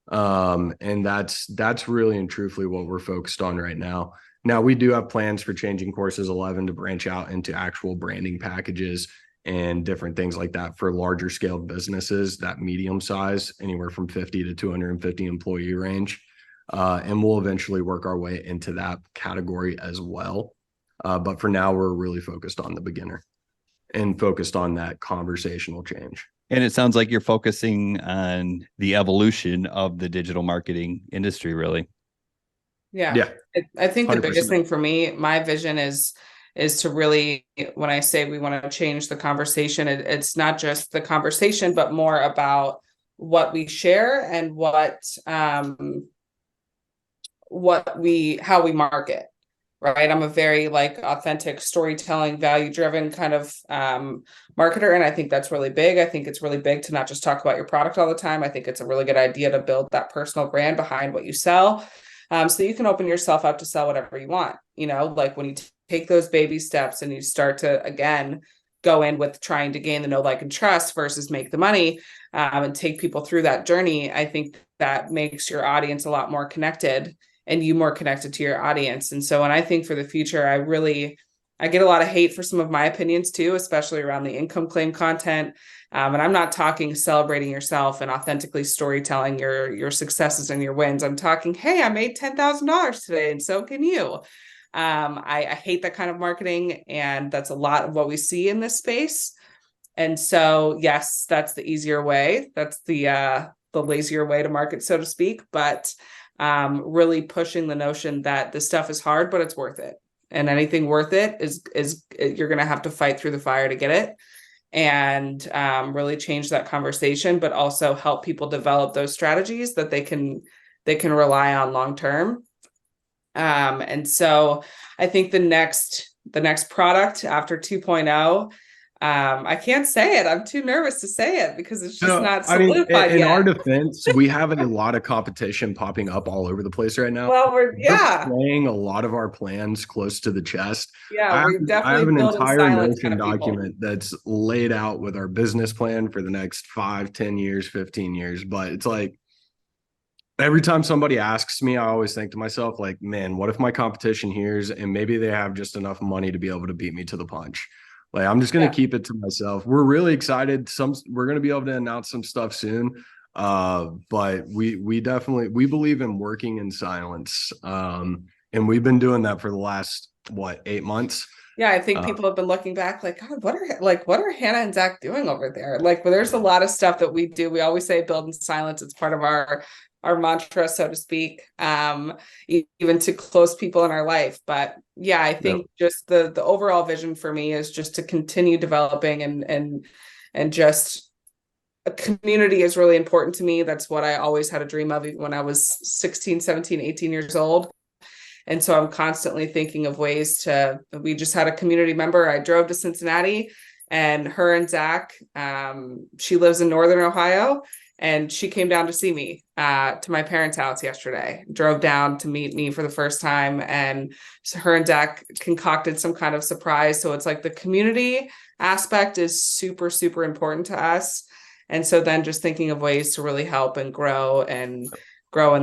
And that's really and truthfully what we're focused on right now. Now, we do have plans for Changing Courses 11 to branch out into actual branding packages and different things like that for larger scale businesses, that medium size, anywhere from 50 to 250 employee range. And we'll eventually work our way into that category as well. But for now, we're really focused on the beginner and focused on that conversational change. And it sounds like you're focusing on the evolution of the digital marketing industry, really. Yeah. I think 100%. The biggest thing for me, my vision is to really, when I say we want to change the conversation, it's not just the conversation, but more about what we share and how we market. Right. I'm a very authentic storytelling, value-driven kind of marketer. And I think that's really big. I think it's really big to not just talk about your product all the time. I think it's a really good idea to build that personal brand behind what you sell. So you can open yourself up to sell whatever you want. When you take those baby steps and you start to, again, go in with trying to gain the know, like, and trust versus make the money, and take people through that journey, I think that makes your audience a lot more connected. you more connected to your audience. And so when I think for the future, I get a lot of hate for some of my opinions too, especially around the income claim content. And I'm not talking celebrating yourself and authentically storytelling your successes and your wins. I'm talking, hey, I made $10,000 today, and so can you. I hate that kind of marketing, and that's a lot of what we see in this space. And so, yes, that's the easier way. That's the lazier way to market, so to speak. But really pushing the notion that this stuff is hard, but it's worth it. And anything worth it is you're going to have to fight through the fire to get it, and really change that conversation, but also help people develop those strategies that they can rely on long term. And so I think the next product after 2.0, I can't say it. I'm too nervous to say it because it's just not solidified in yet. our defense, we have a lot of competition popping up all over the place right now. Well, we're playing a lot of our plans close to the chest. Yeah, we're definitely I have an building entire silence Notion kind of people. document that's laid out with our business plan for the next 5, 10 years, 15 years. But it's like, every time somebody asks me, I always think to myself, like, man, what if my competition hears and maybe they have just enough money to be able to beat me to the punch? Like, I'm just going to keep it to myself. We're really excited. We're going to be able to announce some stuff soon. But we definitely, we believe in working in silence. And we've been doing that for the last, 8 months? Yeah, I think people have been looking back like, God, what are Hannah and Zach doing over there? Like, well, there's a lot of stuff that we do. We always say build in silence. It's part of our mantra, so to speak, even to close people in our life. But yeah, I think just the overall vision for me is just to continue developing and just a community is really important to me. That's what I always had a dream of even when I was 16, 17, 18 years old. And so I'm constantly thinking of ways we just had a community member. I drove to Cincinnati, and her and Zach, she lives in Northern Ohio, and she came down to see me to my parents' house yesterday, drove down to meet me for the first time. And so her and Zach concocted some kind of surprise. So it's like the community aspect is super, super important to us. And so then just thinking of ways to really help and grow in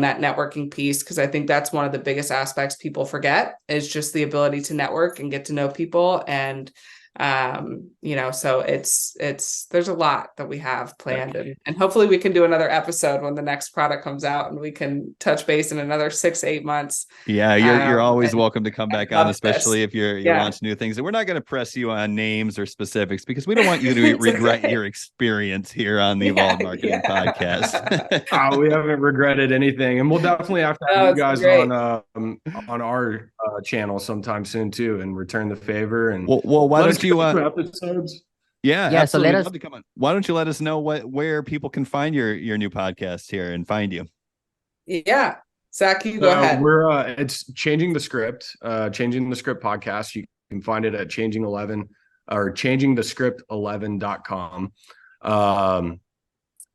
that networking piece, because I think that's one of the biggest aspects people forget is just the ability to network and get to know people. And so there's a lot that we have planned, and hopefully we can do another episode when the next product comes out and we can touch base in another 6-8 months. Yeah, you're always welcome to come back on, especially if you're launching new things. And we're not going to press you on names or specifics because we don't want you to regret your experience here on the Evolved Marketing Podcast. We haven't regretted anything, and we'll definitely have to have you guys on our channel sometime soon too, and return the favor. And well, why don't you episodes? Yeah. So let us come on. Why don't you let us know where people can find your new podcast here and find you? Yeah, Zach, you go ahead. It's Changing the Script, Changing the Script podcast. You can find it at changingthescript11.com.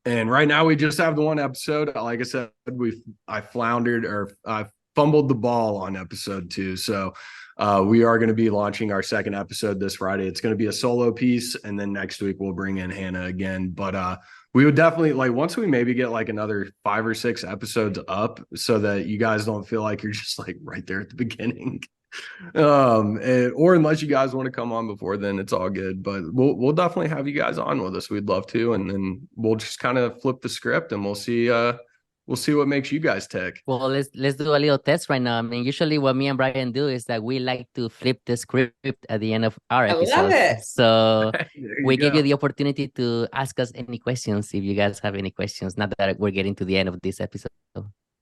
And right now we just have the one episode. Like I said, I fumbled the ball on episode 2. So we are going to be launching our second episode this Friday. It's going to be a solo piece, and then next week we'll bring in Hannah again. But we would definitely, like, once we maybe get like another 5 or 6 episodes up, so that you guys don't feel like you're just like right there at the beginning. Or unless you guys want to come on before then, it's all good. But we'll definitely have you guys on with us. We'd love to, and then we'll just kind of flip the script, and we'll see what makes you guys tick. Well, let's do a little test right now. I mean, usually what me and Brian do is that we like to flip the script at the end of our episodes. I love it. So we give you the opportunity to ask us any questions if you guys have any questions. Not that we're getting to the end of this episode.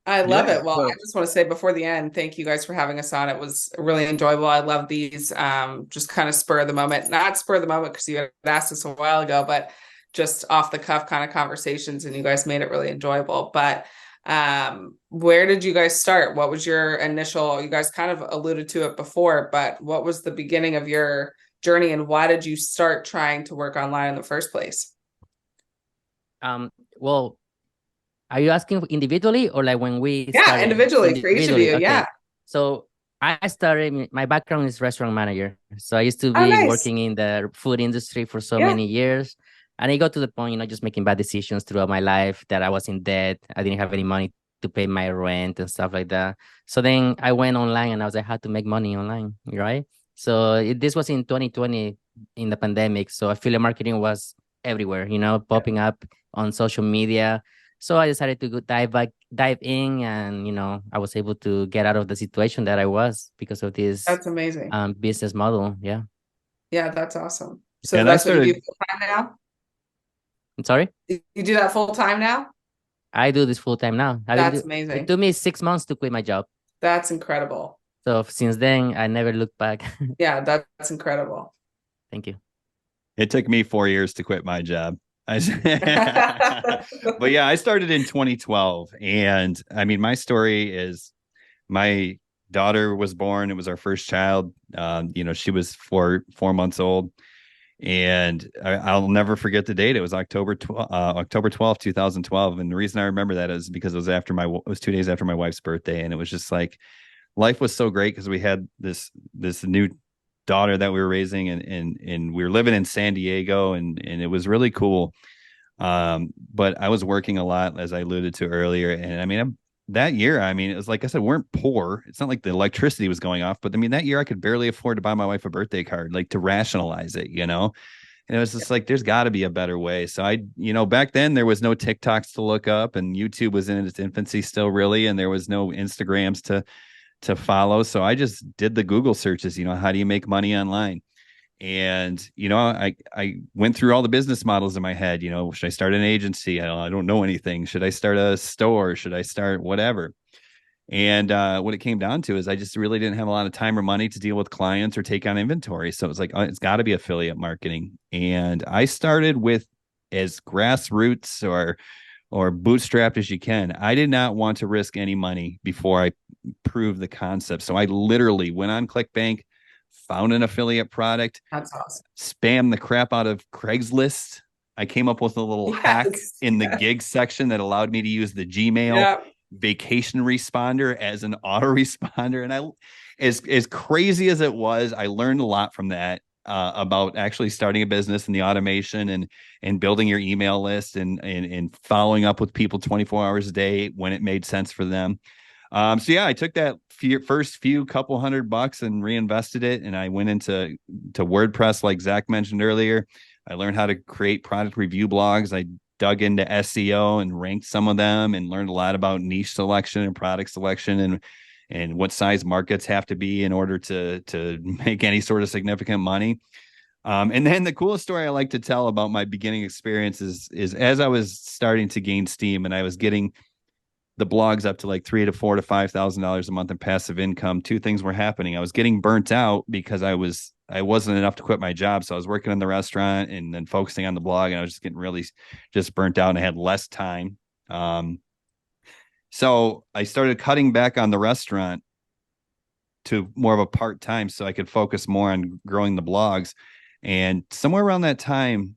I love it. Well, I just want to say before the end, thank you guys for having us on. It was really enjoyable. I love these just kind of spur of the moment, not spur of the moment because you had asked us a while ago, but just off the cuff kind of conversations, and you guys made it really enjoyable. But where did you guys start? What was your initial, you guys kind of alluded to it before, but what was the beginning of your journey, and why did you start trying to work online in the first place? Well, are you asking individually or like when we started? Individually for each of you. Okay. Yeah. So I started, my background is restaurant manager. So I used to be working in the food industry for so many years. And it got to the point, just making bad decisions throughout my life, that I was in debt. I didn't have any money to pay my rent and stuff like that. So then I went online and I was like, how to make money online, right? So this was in 2020 in the pandemic. So affiliate marketing was everywhere, popping up on social media. So I decided to dive in, and I was able to get out of the situation that I was because of this That's amazing. business model. Yeah. Yeah, that's awesome. So And I that's what you do started, full time now? I'm sorry. You do that full time now? I do this full time now. That's It amazing. took me 6 months to quit my job. That's incredible. So since then, I never looked back. Yeah, that's incredible. Thank you. it took me 4 years to quit my job. But yeah, I started in 2012. And I mean, my story is my daughter was born. It was our first child. She was 4 months old. And I'll never forget the date. It was October 12th, 2012. And the reason I remember that is because it was 2 days after my wife's birthday. And it was just like, life was so great because we had this new daughter that we were raising, and we were living in San Diego, and it was really cool. But I was working a lot, as I alluded to earlier. And I mean, that year, I mean, it was like I said, we weren't poor. It's not like the electricity was going off, but I mean, that year I could barely afford to buy my wife a birthday card, like to rationalize it, And it was just like, there's got to be a better way. So back then there was no TikToks to look up, and YouTube was in its infancy still, really, and there was no Instagrams to follow. So I just did the Google searches, how do you make money online? And, I went through all the business models in my head. Should I start an agency? I don't know anything. Should I start a store? Should I start whatever? And what it came down to is I just really didn't have a lot of time or money to deal with clients or take on inventory. So it was like, it's got to be affiliate marketing. And I started with as grassroots or bootstrapped as you can. I did not want to risk any money before I proved the concept. So I literally went on ClickBank, found an affiliate product. That's awesome. Spam the crap out of Craigslist. I came up with a little hack in the gig section that allowed me to use the Gmail vacation responder as an autoresponder. And as crazy as it was, I learned a lot from that about actually starting a business and the automation and building your email list and following up with people 24 hours a day when it made sense for them. So yeah, I took that first few couple $100 and reinvested it. And I went into WordPress, like Zach mentioned earlier. I learned how to create product review blogs. I dug into SEO and ranked some of them and learned a lot about niche selection and product selection and what size markets have to be in order to make any sort of significant money. And then the coolest story I like to tell about my beginning experience is as I was starting to gain steam and I was getting the blogs up to like $3,000 to $4,000 to $5,000 a month in passive income, two things were happening. I was getting burnt out because I wasn't enough to quit my job. So I was working in the restaurant and then focusing on the blog, and I was just getting really just burnt out and I had less time. So I started cutting back on the restaurant to more of a part-time so I could focus more on growing the blogs. And somewhere around that time,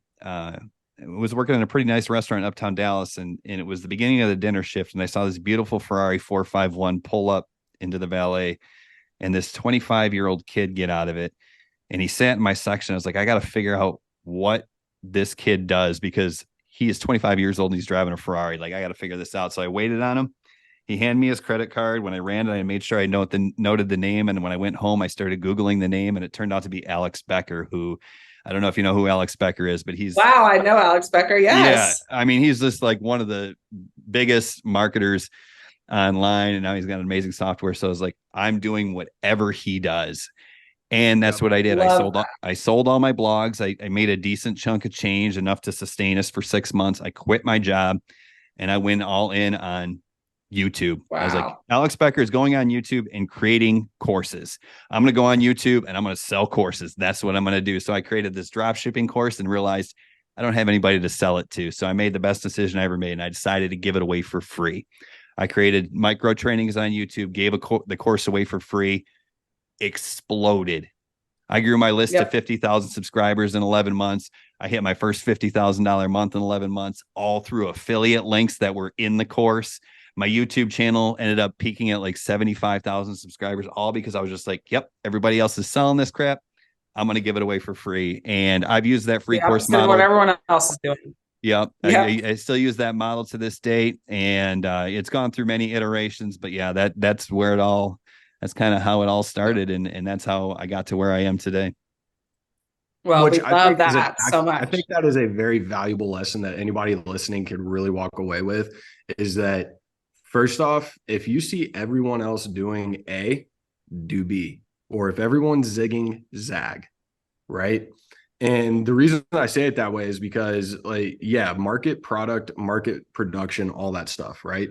I was working in a pretty nice restaurant in Uptown Dallas, and it was the beginning of the dinner shift, and I saw this beautiful Ferrari 451 pull up into the valet, and this 25-year-old kid get out of it, and he sat in my section. I was like, I got to figure out what this kid does because he is 25 years old and he's driving a Ferrari. Like, I got to figure this out. So I waited on him. He handed me his credit card. When I ran it, I made sure I noted the name, and when I went home, I started Googling the name, and it turned out to be Alex Becker, who I don't know if you know who Alex Becker is, but wow, I know Alex Becker. Yes. Yeah. I mean, he's just like one of the biggest marketers online, and now he's got amazing software. So I was like, I'm doing whatever he does. And that's what I did. I sold all my blogs. I made a decent chunk of change, enough to sustain us for 6 months. I quit my job and I went all in on YouTube. Wow. I was like, Alex Becker is going on YouTube and creating courses. I'm going to go on YouTube and I'm going to sell courses. That's what I'm going to do. So I created this drop shipping course and realized I don't have anybody to sell it to. So I made the best decision I ever made, and I decided to give it away for free. I created micro trainings on YouTube, gave the course away for free, exploded. I grew my list to 50,000 subscribers in 11 months. I hit my first $50,000 month in 11 months, all through affiliate links that were in the course. My YouTube channel ended up peaking at like 75,000 subscribers, all because I was just like, yep, everybody else is selling this crap. I'm going to give it away for free. And I've used that free course model. What everyone else is doing. Yep. Yep. I still use that model to this date, and it's gone through many iterations, but yeah, that's where that's kind of how it all started. And that's how I got to where I am today. Well, Which we I love think is that so I much. think that is a very valuable lesson that anybody listening can really walk away with, is that first off, if you see everyone else doing A, do B. Or if everyone's zigging, zag, right? And the reason I say it that way is because, like, yeah, market product, market production, all that stuff, right?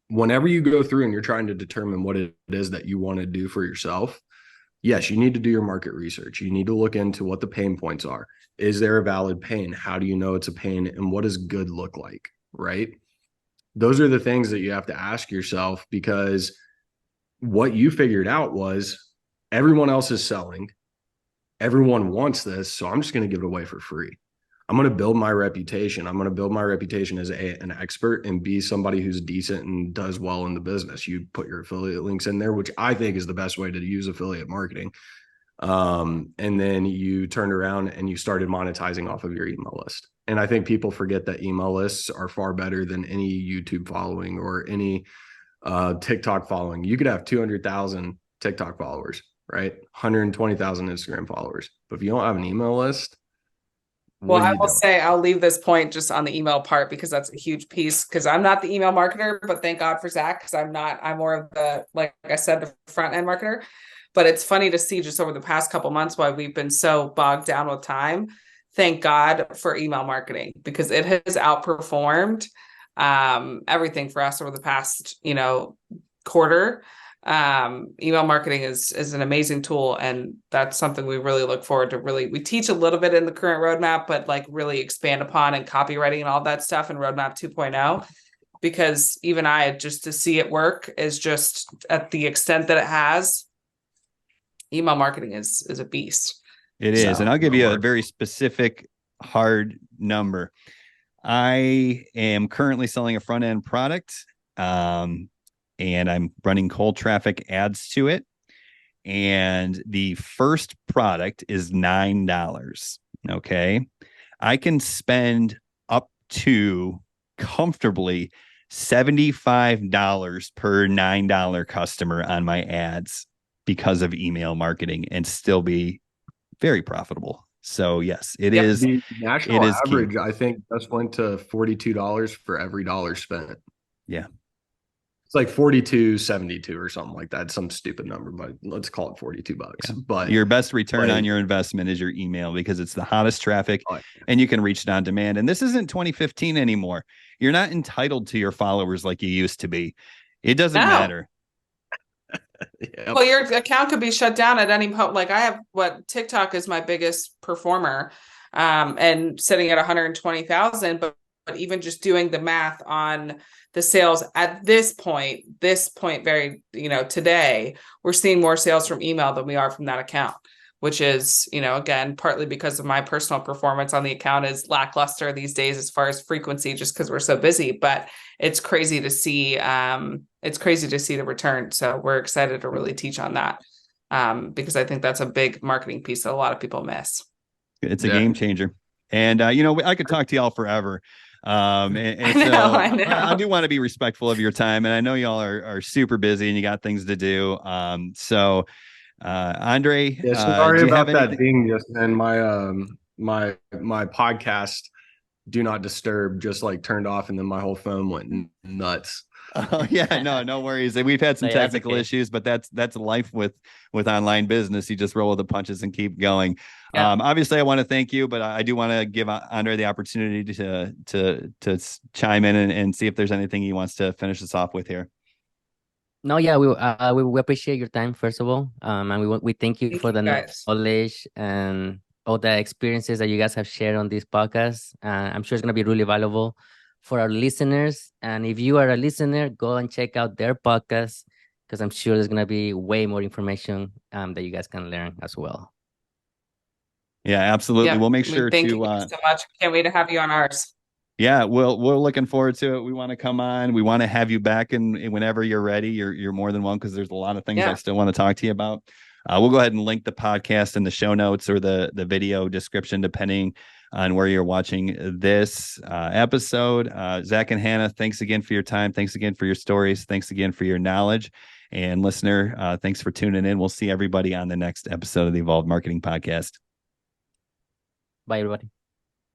Whenever you go through and you're trying to determine what it is that you want to do for yourself, yes, you need to do your market research. You need to look into what the pain points are. Is there a valid pain? How do you know it's a pain? And what does good look like? Right? Those are the things that you have to ask yourself, because what you figured out was everyone else is selling. Everyone wants this. So I'm just going to give it away for free. I'm going to build my reputation. I'm going to build my reputation as an expert and be somebody who's decent and does well in the business. You put your affiliate links in there, which I think is the best way to use affiliate marketing. And then you turned around and you started monetizing off of your email list. And I think people forget that email lists are far better than any YouTube following or any TikTok following. You could have 200,000 TikTok followers, right? 120,000 Instagram followers. But if you don't have an email list, Well, what are I you will doing? say I'll leave this point just on the email part because that's a huge piece. Because I'm not the email marketer, but thank God for Zach, because I'm more of the, like I said, the front end marketer. But it's funny to see just over the past couple months why we've been so bogged down with time. Thank God for email marketing, because it has outperformed everything for us over the past, quarter. Email marketing is an amazing tool, and that's something we really look forward to. We teach a little bit in the current roadmap, but like really expand upon, and copywriting and all that stuff in roadmap 2.0, because even I, just to see it work is just at the extent that it has, email marketing is a beast. It is. And I'll give you a Mark. very specific hard number. I am currently selling a front end product, and I'm running cold traffic ads to it. And the first product is $9. Okay. I can spend up to comfortably $75 per $9 customer on my ads because of email marketing and still be very profitable. So yes, it Yep. is. The national It is average, key. I think, just went to $42 for every dollar spent. Yeah. It's like 42.72 or something like that. Some stupid number, but let's call it $42. Yeah. But Your best return on like, your investment is your email, because it's the hottest traffic oh, and you can reach it on demand. And this isn't 2015 anymore. You're not entitled to your followers like you used to be. It doesn't No. matter. yep. Well, your account could be shut down at any point. Like I have, what, TikTok is my biggest performer, and sitting at 120,000, but even just doing the math on the sales at this point, very, today, we're seeing more sales from email than we are from that account, which is, again, partly because of my personal performance on the account is lackluster these days as far as frequency, just because we're so busy. But it's crazy to see. It's crazy to see the return. So we're excited to really teach on that, because I think that's a big marketing piece that a lot of people miss. It's a game changer. And, I could talk to y'all forever. And so I know. I do want to be respectful of your time. And I know y'all are super busy and you got things to do. So Andrei, Yeah, sorry do you about have that anything? ding just then. My podcast do not disturb just like turned off, and then my whole phone went nuts. Oh yeah, no worries. We've had some Yeah, that's technical okay. issues, but that's life with online business. You just roll with the punches and keep going. Yeah. Obviously, I want to thank you, but I do want to give Andrei the opportunity to chime in and see if there's anything he wants to finish us off with here. No, yeah, we appreciate your time first of all, and we thank you Thank for you, the guys. knowledge and all the experiences that you guys have shared on this podcast. I'm sure it's gonna be really valuable for our listeners. And if you are a listener, go and check out their podcast, because I'm sure there's gonna be way more information that you guys can learn as well. Yeah, absolutely. Yeah. We'll make We sure thank to. you so much. Can't wait to have you on ours. Yeah, we're looking forward to it. We want to come on. We want to have you back, and whenever you're ready, you're more than welcome, because there's a lot of things I Yeah. still want to talk to you about. We'll go ahead and link the podcast in the show notes or the video description, depending on where you're watching this episode. Zach and Hannah, thanks again for your time. Thanks again for your stories. Thanks again for your knowledge. And listener, thanks for tuning in. We'll see everybody on the next episode of the Evolved Marketing Podcast. Bye, everybody.